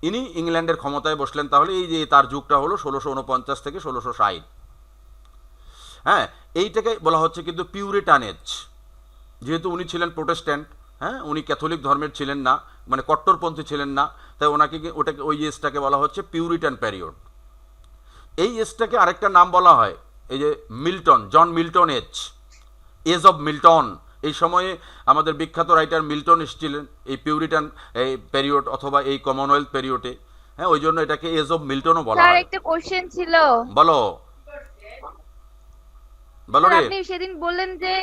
ইনি ইংল্যান্ডের ক্ষমতায় বসলেন। তাহলে এই যে তার যুগটা হলো 1649 থেকে 1660। হ্যাঁ, এইটাকে বলা হচ্ছে কিন্তু পিউরিটান এজ, যেহেতু উনি ছিলেন প্রোটেস্ট্যান্ট, হ্যাঁ, উনি ক্যাথলিক ধর্মের ছিলেন না, মানে কট্টরপন্থী ছিলেন না, তাই ওটাকে ওই এজটাকে বলা হচ্ছে পিউরিটান পিরিয়ড। এই এজটাকে আরেকটা নাম বলা হয়, এই যে Milton, John Milton age of Milton. এই সময়ে আমাদের বিখ্যাত রাইটার মিল্টন এসেছিলেন এই পিউরিটান এই পিরিয়ড অথবা এই কমনওয়েলথ পিরিয়ডে, হ্যাঁ, ওই জন্য এটাকে এজ অফ মিল্টনও বলা স্যার হয়। একটা কোশ্চেন ছিল। বলো বলো রে। আপনি সেদিন বললেন যে,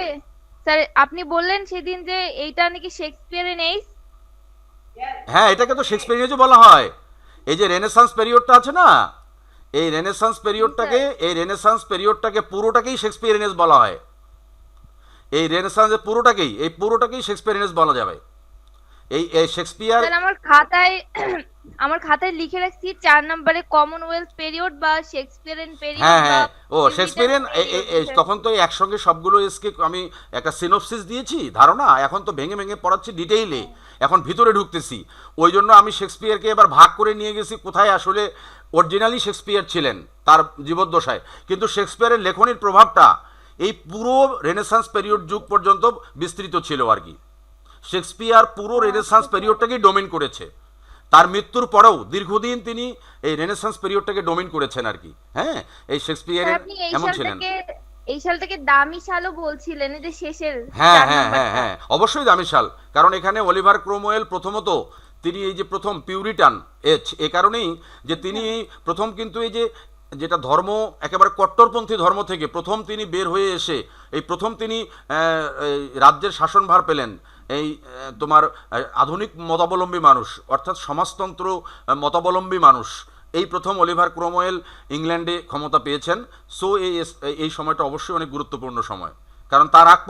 স্যার আপনি বললেন সেদিন যে এইটা নাকি শেক্সপিয়ারে নেই। হ্যাঁ, এটাকে তো শেক্সপিয়ারিয়ানও বলা হয়। এই যে রেনেসান্স পিরিয়ডটা আছে না, এই রেনেসান্স জি স্যার। পিরিয়ডটাকে পুরোটাকেই শেক্সপিয়ারিয়ানিস বলা হয়। এই রেনেসান্সের পুরোটাকেই শেক্সপিয়ারিয়ানিস বলা যাবে। এই শেক্সপিয়ার। স্যার আমার খাতায় আমার খাতায় লিখে রাখছি 4 নম্বরে কমনওয়েলথ পিরিয়ড বা শেক্সপিয়ারিয়ান পিরিয়ড হ্যাঁ, বা হ্যাঁ। ও পিউরিটান শেক্সপিয়ারিয়ান, পিরিয়ড স্যার। তখন তো এই একসঙ্গে সবগুলো এসকে আমি একটা সিনোপসিস দিয়েছি, ধারণা। এখন তো ভেঙে ভেঙে পড়াচ্ছি ডিটেইলে, এখন ভিতরে ঢুকতেছি। ওই জন্য আমি শেক্সপিয়ারকে এবার ভাগ করে নিয়ে গেছি কোথায় আসলে অরিজিনালি শেক্সপিয়ার ছিলেন তার জীবদ্দশায়, কিন্তু শেক্সপিয়ারের লেখনীর প্রভাবটা এই পুরো রেনেসান্স পিরিয়ড যুগ পর্যন্ত বিস্তৃত ছিল আর কি। শেক্সপিয়ার পুরো রেনেসান্স আচ্ছা স্যার। পিরিয়ডটাকেই ডোমিন করেছে। তার মৃত্যুর পরেও দীর্ঘদিন তিনি এই রেনেসান্স পিরিয়ডটাকে ডোমিন করেছেন আর কি। হ্যাঁ, এই স্যার শেক্সপিয়ারের আপনি এমন ছিলেন। এই সালটাকে দামি সালও বলছিলেন, এই যে শেষের হ্যাঁ, চার হ্যাঁ, হ্যাঁ, নাম্বারটা। হ্যাঁ, অবশ্যই দামি সাল। কারণ এখানে অলিভার ক্রোমওয়েল প্রথমত তিনি এই যে প্রথম পিউরিটান এজ, এ কারণেই যে তিনি প্রথম কিন্তু এই যে যেটা ধর্ম একেবারে কট্টরপন্থী ধর্ম থেকে প্রথম তিনি বের হয়ে এসে এই প্রথম তিনি এই রাজ্যের শাসনভার পেলেন। এই তোমার আধুনিক মতাবলম্বী মানুষ, অর্থাৎ সমাজতন্ত্র মতাবলম্বী মানুষ, এই প্রথম অলিভার ক্রোমওয়েল ইংল্যান্ডে ক্ষমতা পেয়েছেন। সো এই সময়টা অবশ্যই অনেক গুরুত্বপূর্ণ সময়। কারণ তার আগ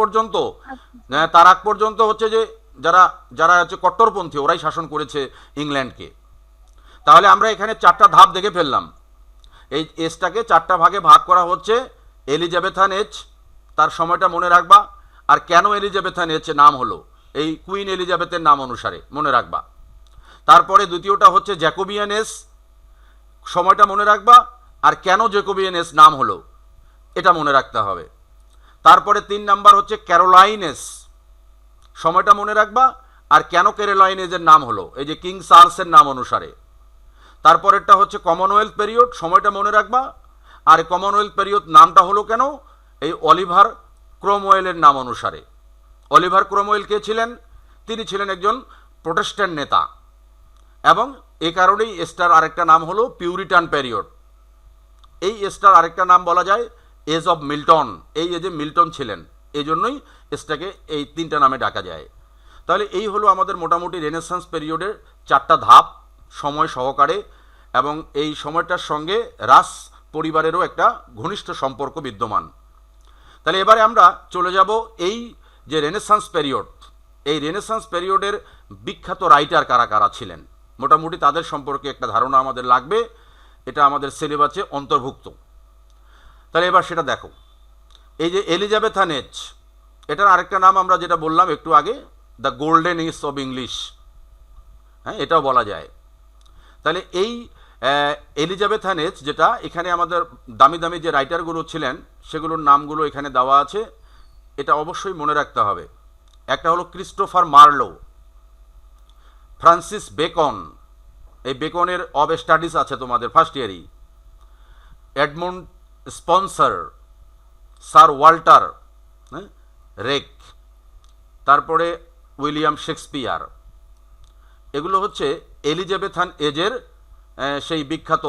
পর্যন্ত হচ্ছে যে যারা যারা হচ্ছে কট্টরপন্থী ওরাই শাসন করেছে ইংল্যান্ডকে। তাহলে আমরা এখানে 4টা ধাপ দেখে ফেললাম। এই এজটাকে 4টা ভাগে ভাগ করা হচ্ছে। এলিজাবেথান এজ, তার সময়টা মনে রাখবা। আর কেন এলিজাবেথান এজ নাম হলো, এই কুইন এলিজাবেথের নাম অনুসারে মনে রাখবা। তারপরে দ্বিতীয়টা হচ্ছে জ্যাকোবিয়ান এজ, সময়টা মনে রাখবা। আর কেন জ্যাকোবিয়ান এজ নাম হলো এটা মনে রাখতে হবে। তারপরে 3 নাম্বার হচ্ছে ক্যারোলাইন এজ, সময়টা মনে রাখবা। আর কেন ক্যারোলাইন এজের নাম হলো, এই যে কিং চার্লসের নাম অনুসারে। তারপরেরটা হচ্ছে কমনওয়েলথ পিরিয়ড, সময়টা মনে রাখবা। আর কমনওয়েলথ পিরিয়ড নামটা হলো কেন, এই অলিভার ক্রোমওয়েলের নাম অনুসারে। অলিভার ক্রোমওয়েল কে ছিলেন? তিনি ছিলেন একজন প্রোটেস্ট্যান্ট নেতা, এবং এ কারণেই এস্টার আরেকটা নাম হলো পিউরিটান পিরিয়ড। এই এজটার আরেকটা নাম বলা যায় এজ অফ মিল্টন, এই এজে মিল্টন ছিলেন, এই জন্যই এজটাকে এই 3টা নামে ডাকা যায়। তাহলে এই হলো আমাদের মোটামুটি রেনেসান্স পিরিয়ডের 4টা ধাপ সময় সহকারে, এবং এই সময়টার সঙ্গে রাস পরিবারেরও একটা ঘনিষ্ঠ সম্পর্ক বিদ্যমান। তাহলে এবারে আমরা চলে যাব এই যে রেনেসান্স পিরিয়ড, এই রেনেসান্স পিরিয়ডের বিখ্যাত রাইটার কারা কারা ছিলেন, মোটামুটি তাদের সম্পর্কে একটা ধারণা আমাদের লাগবে। এটা আমাদের সিলেবাসে অন্তর্ভুক্ত। তাহলে এবার সেটা দেখো। এই যে এলিজাবেথান এজ, এটার আরেকটা নাম আমরা যেটা বললাম একটু আগে, the golden age of English, হ্যাঁ, এটাও বলা যায়। তাহলে এই এলিজাবেথান এজ, যেটা এখানে আমাদের দামি দামি যে রাইটারগুলো ছিলেন সেগুলোর নামগুলো এখানে দেওয়া আছে, এটা অবশ্যই মনে রাখতে হবে। একটা হলো ক্রিস্টোফার মার্লো, ফ্রান্সিস বেকন, এই বেকনের অব স্টাডিজ আছে তোমাদের ফার্স্ট ইয়ারই। Edmund Spenser, Sir Walter Raleigh, তারপরে উইলিয়াম শেক্সপিয়ার। এগুলো হচ্ছে এলিজাবেথান এজের সেই বিখ্যাত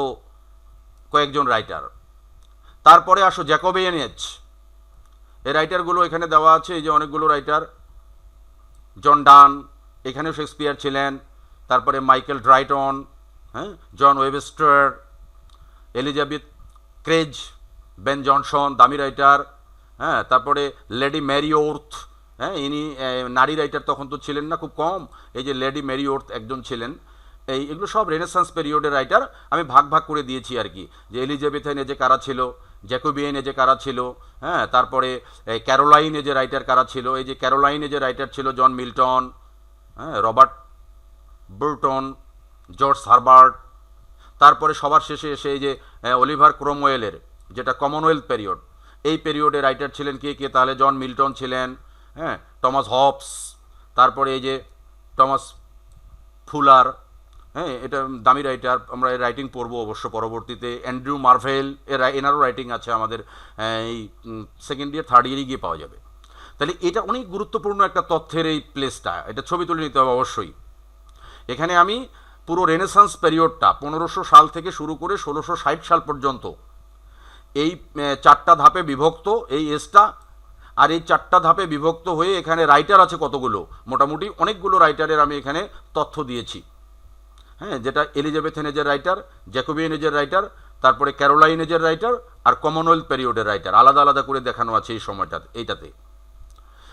কয়েকজন রাইটার। তারপরে আসো জ্যাকোবিয়ান এজ, এই রাইটারগুলো এখানে দেওয়া আছে, এই যে অনেকগুলো রাইটার। জন ডান, এখানেও শেক্সপিয়ার ছিলেন। তারপরে মাইকেল ড্রাইটন, হ্যাঁ, জন ওয়েবস্টার, এলিজাবেথ ক্রেজ, বেন জনসন, দামি রাইটার। হ্যাঁ, তারপরে লেডি ম্যারি ওর্থ, হ্যাঁ, ইনি নারী রাইটার তখন তো ছিলেন না, খুব কম। এই যে লেডি ম্যারি ওর্থ একজন ছিলেন। এগুলো সব রেনেসান্স পিরিয়ডের রাইটার। আমি ভাগ ভাগ করে দিয়েছি আর কি, যে এলিজাবেথান এজে কারা ছিল, জ্যাকোবিয়ান এজে কারা ছিল, হ্যাঁ, তারপরে ক্যারোলাইন এজে রাইটার কারা ছিল। এই যে ক্যারোলাইন এজে রাইটার ছিল জন মিল্টন, হ্যাঁ, রবার্ট বুর্টন, জর্জ হারবার্ট। তারপরে সবার শেষে এসে এই যে অলিভার ক্রোমওয়েলের যেটা কমনওয়েলথ পিরিয়ড, এই পিরিয়ডে রাইটার ছিলেন কে কে? তাহলে জন মিল্টন ছিলেন, হ্যাঁ, টমাস হবস, তারপরে এই যে টমাস ফুলার, হ্যাঁ, এটা দামি রাইটার, আমরা এর রাইটিং পড়বো অবশ্য পরবর্তীতে। অ্যান্ড্রু মার্ভেল, এনারও রাইটিং আছে আমাদের এই সেকেন্ড ইয়ার থার্ড ইয়ারে গিয়ে পাওয়া যাবে। তাহলে এটা অনেক গুরুত্বপূর্ণ একটা তথ্যের এই প্লেসটা, এটা ছবি তুলে নিতে হবে অবশ্যই। এখানে আমি পুরো রেনেসান্স পিরিয়ডটা 1500 সাল থেকে শুরু করে 1660 সাল পর্যন্ত এই 4টা ধাপে বিভক্ত এই এজটা। আর এই 4টা ধাপে বিভক্ত হয়ে এখানে রাইটার আছে কতগুলো, মোটামুটি অনেকগুলো রাইটারের আমি এখানে তথ্য দিয়েছি। হ্যাঁ, যেটা এলিজাবেথেন এজের রাইটার, জ্যাকোবিয়ান এজের রাইটার, তারপরে ক্যারোলাইন এজের রাইটার আর কমনওয়েলথ পিরিয়ডের রাইটার, আলাদা আলাদা করে দেখানো আছে এই সময়টাতে, এইটাতে।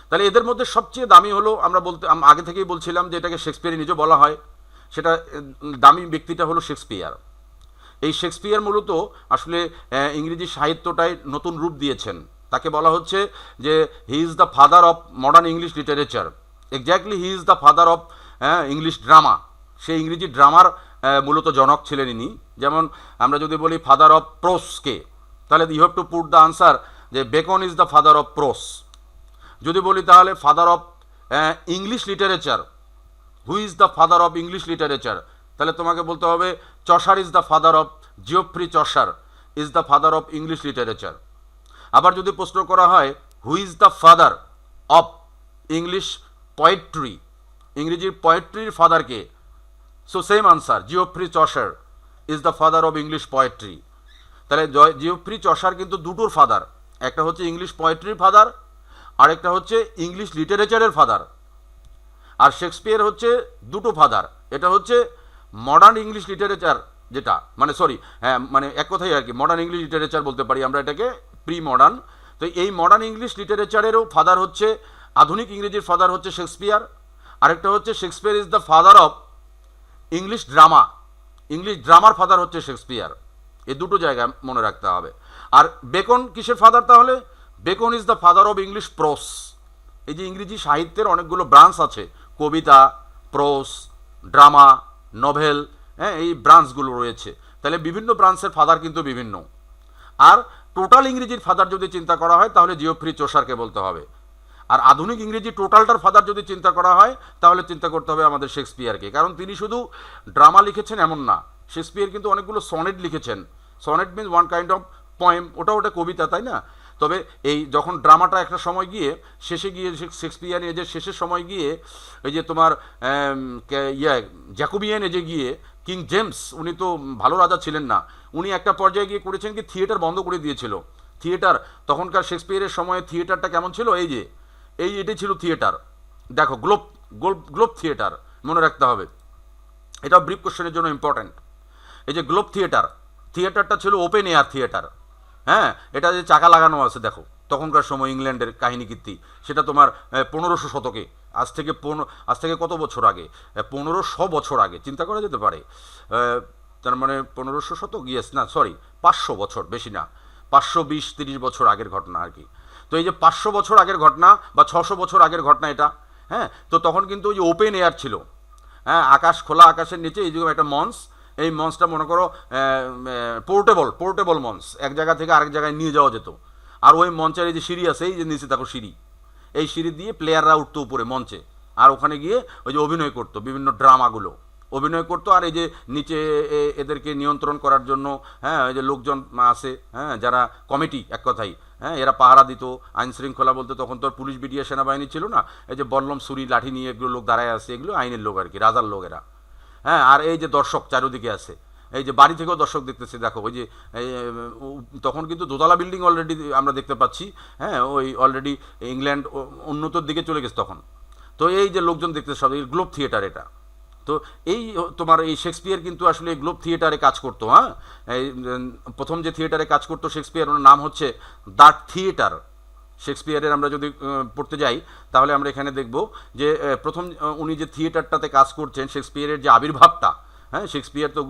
তাহলে এদের মধ্যে সবচেয়ে দামি হলো, আমরা আগে থেকেই বলছিলাম যে এটাকে শেক্সপিয়ার নিজে বলা হয়, সেটা দামি ব্যক্তিটা হলো শেক্সপিয়ার। এই শেক্সপিয়ার মূলত আসলে ইংরেজি সাহিত্যটায় নতুন রূপ দিয়েছেন। তাকে বলা হচ্ছে যে he is the father of modern English literature. Exactly he is the father of English drama. সেই ইংরেজি ড্রামার মূলত জনক ছিলেন ইনি। যেমন আমরা যদি বলি ফাদার অফ প্রোসকে, তাহলে you have to put the answer যে Bacon is the father of prose. যদি বলি তাহলে father of English literature, who is the father of English literature, তাহলে তোমাকে বলতে হবে Chaucer is the father of, Geoffrey Chaucer is the father of English literature. আবার যদি প্রশ্ন করা হয় who is the father of English poetry, ইংরেজির পোয়েট্রির ফাদারকে, so same answer, Geoffrey Chaucer is the father of English poetry. তাহলে Geoffrey Chaucer কিন্তু দুটোর ফাদার, একটা হচ্ছে ইংলিশ পোয়েট্রির ফাদার, আরেকটা হচ্ছে ইংলিশ লিটারেচারের ফাদার। আর শেক্সপিয়ার হচ্ছে দুটো ফাদার, এটা হচ্ছে মডার্ন ইংলিশ লিটারেচার, যেটা মানে সরি হ্যাঁ মানে এক কথাই আর কি, মডার্ন ইংলিশ লিটারেচার বলতে পারি আমরা এটাকে, প্রি মডার্ন। তো এই মডার্ন ইংলিশ লিটারেচারেরও ফাদার হচ্ছে, আধুনিক ইংরেজির ফাদার হচ্ছে শেক্সপিয়ার। আরেকটা হচ্ছে Shakespeare is the father of English drama, English ড্রামার ফাদার হচ্ছে শেক্সপিয়ার। এই দুটো জায়গায় মনে রাখতে হবে। আর বেকন কিসের ফাদার তাহলে? Bacon is the father of English prose. এই যে ইংরেজি সাহিত্যের অনেকগুলো ব্রাঞ্চ আছে, কবিতা, প্রোস, ড্রামা, নভেল, হ্যাঁ এই ব্রাঞ্চগুলো রয়েছে। তাহলে বিভিন্ন ব্রাঞ্চের ফাদার কিন্তু বিভিন্ন। আর টোটাল ইংরেজির ফাদার যদি চিন্তা করা হয় তাহলে জিওফ্রি চসারকে বলতে হবে। আর আধুনিক ইংরেজি টোটালটার ফাদার যদি চিন্তা করা হয় তাহলে চিন্তা করতে হবে আমাদের শেক্সপিয়ারকে। কারণ তিনি শুধু ড্রামা লিখেছেন এমন না, শেক্সপিয়ার কিন্তু অনেকগুলো সনেট লিখেছেন। Sonnet means one kind of poem, ওটা কবিতা, তাই না? তবে এই যখন ড্রামাটা একটা সময় গিয়ে শেষে গিয়ে, শেক্সপিয়ার এজের শেষের সময় গিয়ে, এই যে তোমার জ্যাকোবিয়ান এজে গিয়ে কিং জেমস, উনি তো ভালো রাজা ছিলেন না, উনি একটা পর্যায়ে গিয়ে করেছেন কি থিয়েটার বন্ধ করে দিয়েছিল। থিয়েটার তখনকার শেক্সপিয়ারের সময়ে থিয়েটারটা কেমন ছিল, এই যে এটাই ছিল থিয়েটার। দেখো গ্লোব থিয়েটার মনে রাখতে হবে, এটা ব্রিফ কোশ্চেনের জন্য ইম্পর্ট্যান্ট। এই যে গ্লোব থিয়েটারটা ছিল ওপেন এয়ার থিয়েটার। হ্যাঁ, এটা যে চাকা লাগানো আছে দেখো, তখনকার সময় ইংল্যান্ডের কাহিনী কীর্তি, সেটা তোমার 1500 শতকে, আজ থেকে কত বছর আগে, 1500 বছর আগে চিন্তা করা যেতে পারে। তার মানে 1500 শতক, ইয়েস না সরি 500 বছর, বেশি না, 520-30 বছর আগের ঘটনা আর কি। তো এই যে 500 বছর আগের ঘটনা বা 600 বছর আগের ঘটনা এটা, হ্যাঁ। তো তখন কিন্তু ওই যে ওপেন এয়ার ছিল, হ্যাঁ, আকাশ, খোলা আকাশের নিচে এই যে একটা মঞ্চ, এই মঞ্চটা মনে করো পোর্টেবল মঞ্চ, এক জায়গা থেকে আরেক জায়গায় নিয়ে যাওয়া যেত। আর ওই মঞ্চের এই যে সিঁড়ি আছে, এই যে নিচে দেখো সিঁড়ি, এই সিঁড়ি দিয়ে প্লেয়াররা উঠতো উপরে মঞ্চে, আর ওখানে গিয়ে ওই যে অভিনয় করতো, বিভিন্ন ড্রামাগুলো অভিনয় করতো। আর এই যে নিচে এদেরকে নিয়ন্ত্রণ করার জন্য, হ্যাঁ, এই যে লোকজন আছে, হ্যাঁ, যারা কমিটি, এক কথাই, হ্যাঁ, এরা পাহারা দিত, আইন শৃঙ্খলা বলতে তখন তো পুলিশ বিডিআর সেনাবাহিনী ছিল না, এই যে বল্লম, ছুরি, লাঠি নিয়ে এগুলো লোক দাঁড়ায় আছে, এগুলো আইনের লোক আর কি, রাজার লোক এরা। হ্যাঁ, আর এই যে দর্শক চারিদিকে আছে, এই যে বাড়ি থেকেও দর্শক দেখতেছে, দেখো ওই যে তখন কিন্তু দোতলা বিল্ডিং অলরেডি আমরা দেখতে পাচ্ছি, হ্যাঁ, ওই অলরেডি ইংল্যান্ড উন্নতর দিকে চলে গেছে তখন। তো এই যে লোকজন দেখতেছে সব, এই গ্লোব থিয়েটার এটা। তো এই তোমার এই শেক্সপিয়ার কিন্তু আসলে গ্লোব থিয়েটারে কাজ করতো। হ্যাঁ, এই প্রথম যে থিয়েটারে কাজ করতো শেক্সপিয়ার, ওনার নাম হচ্ছে দ্য থিয়েটার। শেক্সপিয়ারের আমরা যদি পড়তে যাই তাহলে আমরা এখানে দেখব যে প্রথম উনি যে থিয়েটারটাতে কাজ করছেন, শেক্সপিয়ারের যে আবির্ভাবটা, হ্যাঁ, শেক্সপিয়ার তো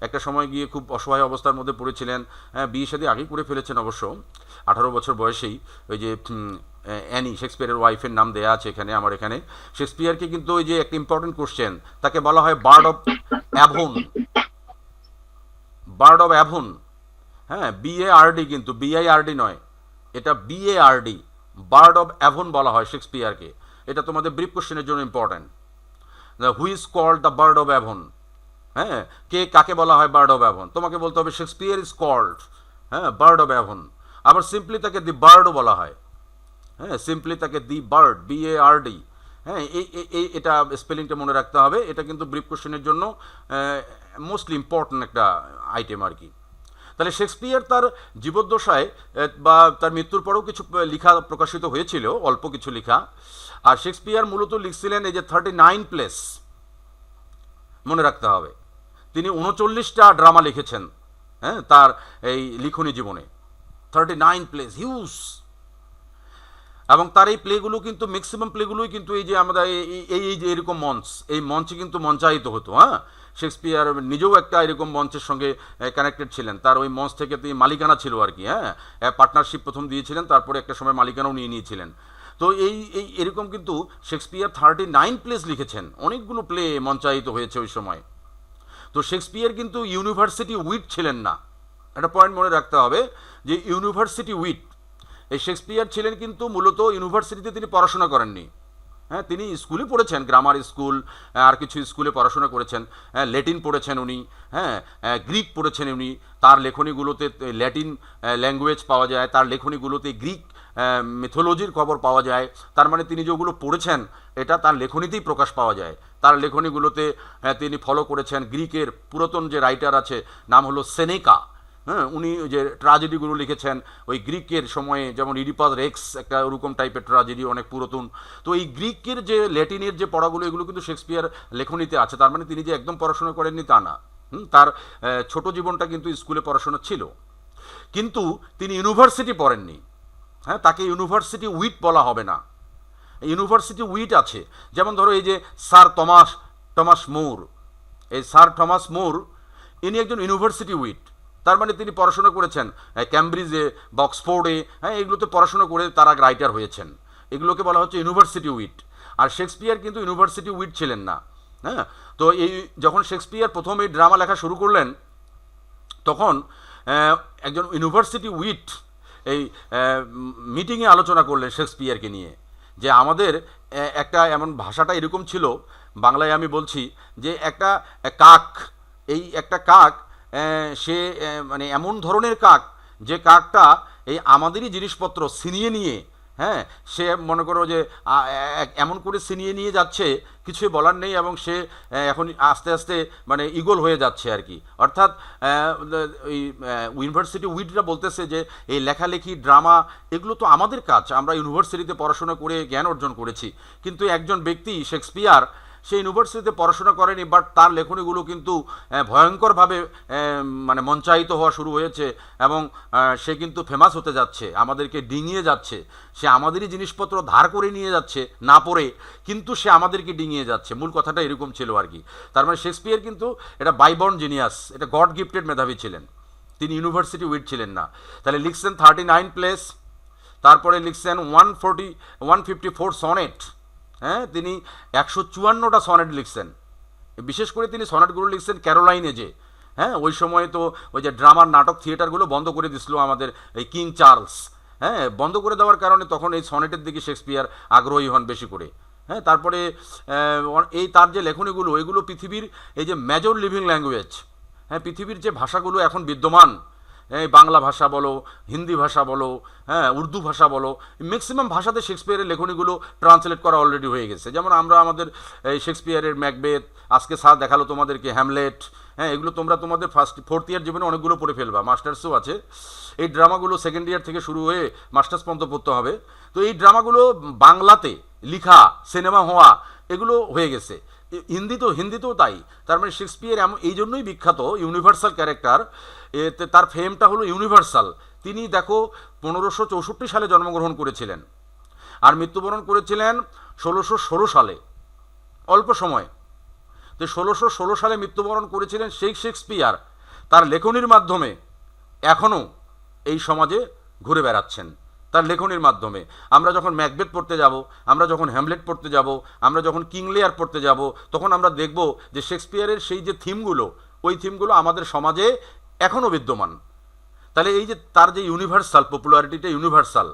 একটা সময় গিয়ে খুব অসহায় অবস্থার মধ্যে পড়েছিলেন, হ্যাঁ, বিয়ে শাদী আগেই করে ফেলেছেন অবশ্য, 18 বছর বয়সেই। ওই যে অ্যানি, শেক্সপিয়ারের ওয়াইফের নাম দেয়া আছে এখানে আমার এখানে। শেক্সপিয়ারকে কিন্তু ওই যে একটা ইম্পর্টেন্ট কোশ্চেন, তাকে বলা হয় bird of Avon, bird of Avon, হ্যাঁ, BARD কিন্তু BIRD নয়, এটা BARD, বার্ড অফ অ্যাভন বলা হয় শেক্সপিয়ারকে। এটা তোমাদের ব্রিফ কোশ্চেনের জন্য important. Who is called the bard of Avon, হ্যাঁ, কাকে বলা হয় বার্ড অফ অ্যাভন? তোমাকে বলতে হবে শেক্সপিয়ার ইজ কল্ড, হ্যাঁ, বার্ড অফ অ্যাভন। আবার সিম্পলি তাকে দি বার্ডও বলা হয়, হ্যাঁ, সিম্পলি তাকে দি বার্ড, BARD, হ্যাঁ। এটা স্পেলিংটা মনে রাখতে হবে, এটা কিন্তু ব্রিফ কোশ্চেনের জন্য মোস্টলি ইম্পর্টেন্ট একটা আইটেম আর কি। তাহলে শেক্সপিয়ার তার জীবদ্দশায় বা তার মৃত্যুর পরেও কিছু লেখা প্রকাশিত হয়েছিল, অল্প কিছু লেখা। আর শেক্সপিয়ার মূলত লিখছিলেন এই যে 39 প্লেস, মনে রাখতে হবে। তিনি 39টা ড্রামা লিখেছেন, হ্যাঁ, তার এই লিখনী জীবনে। 39 প্লেস, হিউজ। এবং তার এই প্লেগুলো কিন্তু ম্যাক্সিমাম প্লেগুলোই কিন্তু এই যে আমাদের এই যে এরকম মঞ্চ, এই মঞ্চে কিন্তু মঞ্চায়িত হতো। হ্যাঁ, শেক্সপিয়ার নিজেও একটা এরকম মঞ্চের সঙ্গে কানেক্টেড ছিলেন, তার ওই মঞ্চ থেকে তিনি মালিকানা ছিল আর কি। হ্যাঁ, পার্টনারশিপ প্রথম দিয়েছিলেন, তারপরে একটা সময় মালিকানাও নিয়ে নিয়েছিলেন। তো এই এই এরকম কিন্তু শেক্সপিয়ার 39 প্লেস লিখেছেন, অনেকগুলো প্লে মঞ্চায়িত হয়েছে ওই সময়। তো শেক্সপিয়ার কিন্তু ইউনিভার্সিটি উইট ছিলেন না, একটা পয়েন্ট মনে রাখতে হবে যে ইউনিভার্সিটি উইট, এই শেক্সপিয়ার ছিলেন কিন্তু মূলত ইউনিভার্সিটিতে তিনি পড়াশোনা করেননি। হ্যাঁ, তিনি স্কুলে পড়েছেন, গ্রামার স্কুল আর কিছু স্কুলে পড়াশোনা করেছেন। হ্যাঁ, ল্যাটিন পড়েছেন উনি, হ্যাঁ, গ্রিক পড়েছেন উনি। তার লেখনীগুলোতে ল্যাটিন ল্যাঙ্গুয়েজ পাওয়া যায়, তার লেখনীগুলোতে গ্রিক মিথোলজির খবর পাওয়া যায়। তার মানে তিনি যেগুলো পড়েছেন এটা তার লেখনীতেই প্রকাশ পাওয়া যায়। তার লেখনীগুলোতে তিনি ফলো করেছেন গ্রিকের পুরাতন যে রাইটার আছে, নাম হলো সেনেকা। হ্যাঁ, উনি যে ট্রাজেডিগুলো লিখেছেন ওই গ্রিকের সময়ে, যেমন ইডিপাস রেক্স একটা ওরকম টাইপের ট্রাজেডি, অনেক পুরাতন। তো এই গ্রিকের যে ল্যাটিনের যে পড়াগুলো, এগুলো কিন্তু শেক্সপিয়ার লেখনীতে আছে। তার মানে তিনি যে একদম পড়াশোনা করেননি তা না। তার ছোট জীবনটা কিন্তু স্কুলে পড়াশোনা ছিল, কিন্তু তিনি ইউনিভার্সিটি পড়েননি। হ্যাঁ, তাকে ইউনিভার্সিটি উইট বলা হবে না, ইউনিভার্সিটি উইট আছে। যেমন ধরো এই যে স্যার টমাস মুর, এই স্যার টমাস মুর ইনি একজন ইউনিভার্সিটি উইট। তার মানে তিনি পড়াশোনা করেছেন ক্যামব্রিজে বা অক্সফোর্ডে, হ্যাঁ, এগুলোতে পড়াশোনা করে তারা রাইটার হয়েছেন। এগুলোকে বলা হচ্ছে ইউনিভার্সিটি উইট। আর শেক্সপিয়ার কিন্তু ইউনিভার্সিটি উইট ছিলেন না। হ্যাঁ, তো এই যখন শেক্সপিয়ার প্রথম এই ড্রামা লেখা শুরু করলেন, তখন একজন ইউনিভার্সিটি উইট এই মিটিংয়ে আলোচনা করলেন শেক্সপিয়ারকে নিয়ে, যে আমাদের একটা এমন ভাষাটা এরকম ছিল, বাংলায় আমি বলছি, যে একটা কাক, এই একটা কাক, সে মানে এমন ধরনের কাক যে কাকটা এই আমাদেরই জিনিসপত্র ছিনিয়ে নিয়ে, হ্যাঁ, সে মনে করো যে এমন করে ছিনিয়ে নিয়ে যাচ্ছে, কিছুই বলার নেই। এবং সে এখন আস্তে আস্তে মানে ইগল হয়ে যাচ্ছে আর কি। অর্থাৎ ওই ইউনিভার্সিটি উইটরা বলতেছে যে এই লেখালেখি, ড্রামা, এগুলো তো আমাদের কাজ, আমরা ইউনিভার্সিটিতে পড়াশোনা করে জ্ঞান অর্জন করেছি। কিন্তু একজন ব্যক্তি শেক্সপিয়ার, সে ইউনিভার্সিটিতে পড়াশোনা করেনি, বাট তার লেখনীগুলো কিন্তু ভয়ঙ্করভাবে মানে মঞ্চায়িত হওয়া শুরু হয়েছে। এবং সে কিন্তু ফেমাস হতে যাচ্ছে, আমাদেরকে ডিঙিয়ে যাচ্ছে। সে আমাদেরই জিনিসপত্র ধার করে নিয়ে যাচ্ছে না পড়ে, কিন্তু সে আমাদেরকে ডিঙিয়ে যাচ্ছে। মূল কথাটা এরকম ছিল আর কি। তার মানে শেক্সপিয়ার কিন্তু এটা বাইবর্ন জিনিয়াস, এটা গড গিফটেড মেধাবী ছিলেন, তিনি ইউনিভার্সিটি উইট ছিলেন না। তাহলে লিখছেন 39 প্লেস, তারপরে লিখছেন 154 সনেট। হ্যাঁ, তিনি 154টা সনেট লিখছেন। বিশেষ করে তিনি সনেটগুলো লিখছেন ক্যারোলাইন এজে। হ্যাঁ, ওই সময় তো ওই যে ড্রামার, নাটক, থিয়েটারগুলো বন্ধ করে দিছিল আমাদের এই কিং চার্লস। হ্যাঁ, বন্ধ করে দেওয়ার কারণে তখন এই সনেটের দিকে শেক্সপিয়ার আগ্রহী হন বেশি করে। হ্যাঁ, তারপরে এই তার যে লেখনীগুলো, এগুলো পৃথিবীর এই যে মেজর লিভিং ল্যাঙ্গুয়েজ, হ্যাঁ, পৃথিবীর যে ভাষাগুলো এখন বিদ্যমান, এই বাংলা ভাষা বলো, হিন্দি ভাষা বলো, হ্যাঁ, উর্দু ভাষা বলো, ম্যাক্সিমাম ভাষাতে শেক্সপিয়ারের লেখনীগুলো ট্রান্সলেট করা অলরেডি হয়ে গেছে। যেমন আমরা আমাদের এই শেক্সপিয়ারের ম্যাকবেথ, আজকে স্যার দেখালো তোমাদেরকে হ্যামলেট, হ্যাঁ, এগুলো তোমরা তোমাদের ফোর্থ ইয়ার জীবনে অনেকগুলো পড়ে ফেলবা, মাস্টার্সও আছে। এই ড্রামাগুলো সেকেন্ড ইয়ার থেকে শুরু হয়ে মাস্টার্স পর্যন্ত পড়তে হবে। তো এই ড্রামাগুলো বাংলাতে লিখা, সিনেমা হওয়া, এগুলো হয়ে গেছে। হিন্দিতেও তাই। তার মানে শেক্সপিয়ার এই জন্যই বিখ্যাত, ইউনিভার্সাল ক্যারেক্টার। এতে তার ফেমটা হলো ইউনিভার্সাল। তিনি দেখো 1564 সালে জন্মগ্রহণ করেছিলেন, আর মৃত্যুবরণ করেছিলেন 1616 সালে, অল্প সময়। তো 1616 সালে মৃত্যুবরণ করেছিলেন সেই শেক্সপিয়ার, তার লেখনীর মাধ্যমে এখনও এই সমাজে ঘুরে বেড়াচ্ছেন। তার লেখনীর মাধ্যমে আমরা যখন ম্যাকবেথ পড়তে যাব, আমরা যখন হ্যামলেট পড়তে যাব, আমরা যখন কিং লিয়ার পড়তে যাব, তখন আমরা দেখব যে শেক্সপিয়ারের সেই যে থিমগুলো, ওই থিমগুলো আমাদের সমাজে এখনও বিদ্যমান। তাহলে এই যে তার যে ইউনিভার্সাল পপুলারিটিটা, ইউনিভার্সাল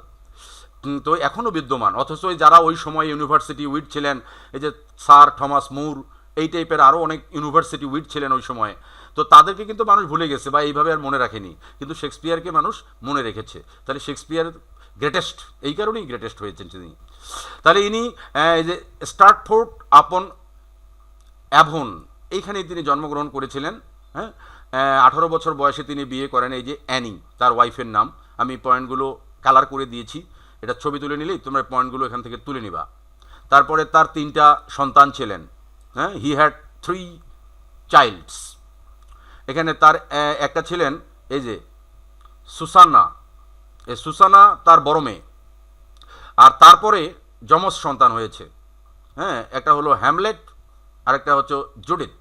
তো এখনও বিদ্যমান। অথচ যারা ওই সময় ইউনিভার্সিটি উইট ছিলেন, এই যে স্যার টমাস মুর, এই টাইপের আরও অনেক ইউনিভার্সিটি উইট ছিলেন ওই সময়, তো তাদেরকে কিন্তু মানুষ ভুলে গেছে বা এইভাবে আর মনে রাখেনি, কিন্তু শেক্সপিয়ারকে মানুষ মনে রেখেছে। তাহলে শেক্সপিয়ার গ্রেটেস্ট, এই কারণেই গ্রেটেস্ট হয়েছেন তিনি। তাহলে ইনি এই যে স্ট্রাটফোর্ড আপন অ্যাভন, এইখানেই তিনি জন্মগ্রহণ করেছিলেন। হ্যাঁ, 18 বছর বয়সে তিনি বিয়ে করেন, এই যে অ্যানি তার ওয়াইফের নাম। আমি পয়েন্টগুলো কালার করে দিয়েছি, এটা ছবি তুলে নিলেই তোমরা পয়েন্টগুলো এখান থেকে তুলে নিবা। তারপরে তার 3টা সন্তান ছিলেন, হ্যাঁ, হি হ্যাড 3 চাইল্ডস। এখানে তার একটা ছিলেন এই যে সুসানা, এই সুসানা তার বড় মেয়ে। আর তারপরে যমজ সন্তান হয়েছে, হ্যাঁ, একটা হলো হ্যামলেট আর একটা হচ্ছে জুডিথ।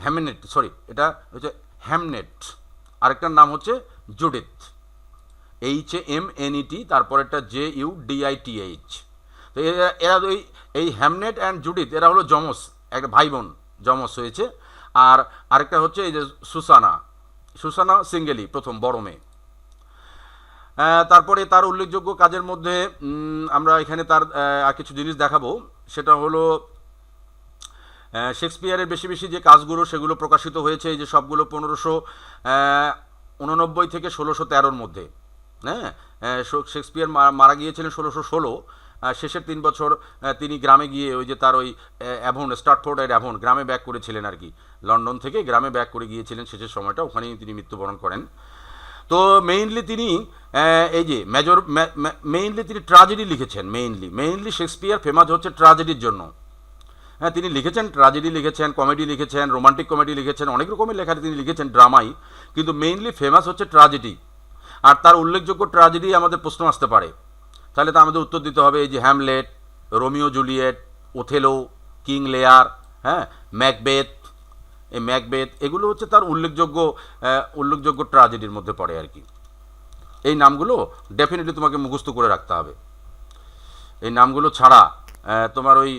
হ্যামনেট, সরি, এটা হচ্ছে হ্যামনেট, আরেকটার নাম হচ্ছে জুডিথ, HAMNET, তারপরেরটা JUDITH। তো এরা এই হ্যামনেট অ্যান্ড জুডিথ এরা হলো যমজ, একটা ভাই বোন যমজ হয়েছে। আর আরেকটা হচ্ছে এই যে সুসানা সিঙ্গেলি, প্রথম বড় মেয়ে। তারপরে তার উল্লেখযোগ্য কাজের মধ্যে আমরা এখানে তার আর কিছু জিনিস দেখাবো। সেটা হলো শেক্সপিয়ারের বেশি বেশি যে কাজগুলো সেগুলো প্রকাশিত হয়েছে, এই যে সবগুলো 1589 থেকে 1613 মধ্যে। হ্যাঁ, শেক্সপিয়ার মারা গিয়েছিলেন 1616। শেষের 3 বছর তিনি গ্রামে গিয়ে ওই যে তার ওই অ্যাভন, স্টার্টফোর্ডের অ্যাভন গ্রামে ব্যাক করেছিলেন আর কি, লন্ডন থেকে গ্রামে ব্যাক করে গিয়েছিলেন শেষের সময়টা, ওখানেই তিনি মৃত্যুবরণ করেন। তো মেইনলি তিনি এই যে মেইনলি তিনি ট্র্যাজেডি লিখেছেন। মেইনলি শেক্সপিয়ার ফেমাস হচ্ছে ট্র্যাজেডির জন্য। হ্যাঁ, তিনি লিখেছেন ট্র্যাজেডি লিখেছেন, কমেডি লিখেছেন, রোমান্টিক কমেডি লিখেছেন, অনেক রকমের লেখা তিনি লিখেছেন, ড্রামাই, কিন্তু মেইনলি ফেমাস হচ্ছে ট্র্যাজেডি। আর তার উল্লেখযোগ্য ট্র্যাজেডি আমাদের প্রশ্ন আসতে পারে, তাহলে তো আমাদের উত্তর দিতে হবে এই যে Hamlet, Romeo Juliet, Othello, king layer, হ্যাঁ, ম্যাকবেথ। এই ম্যাকবেথ এগুলো হচ্ছে তার উল্লেখযোগ্য ট্র্যাজেডির মধ্যে পড়ে আর কি। এই নামগুলো ডেফিনেটলি তোমাকে মুখস্থ করে রাখতে হবে। এই নামগুলো ছাড়া তোমার ওই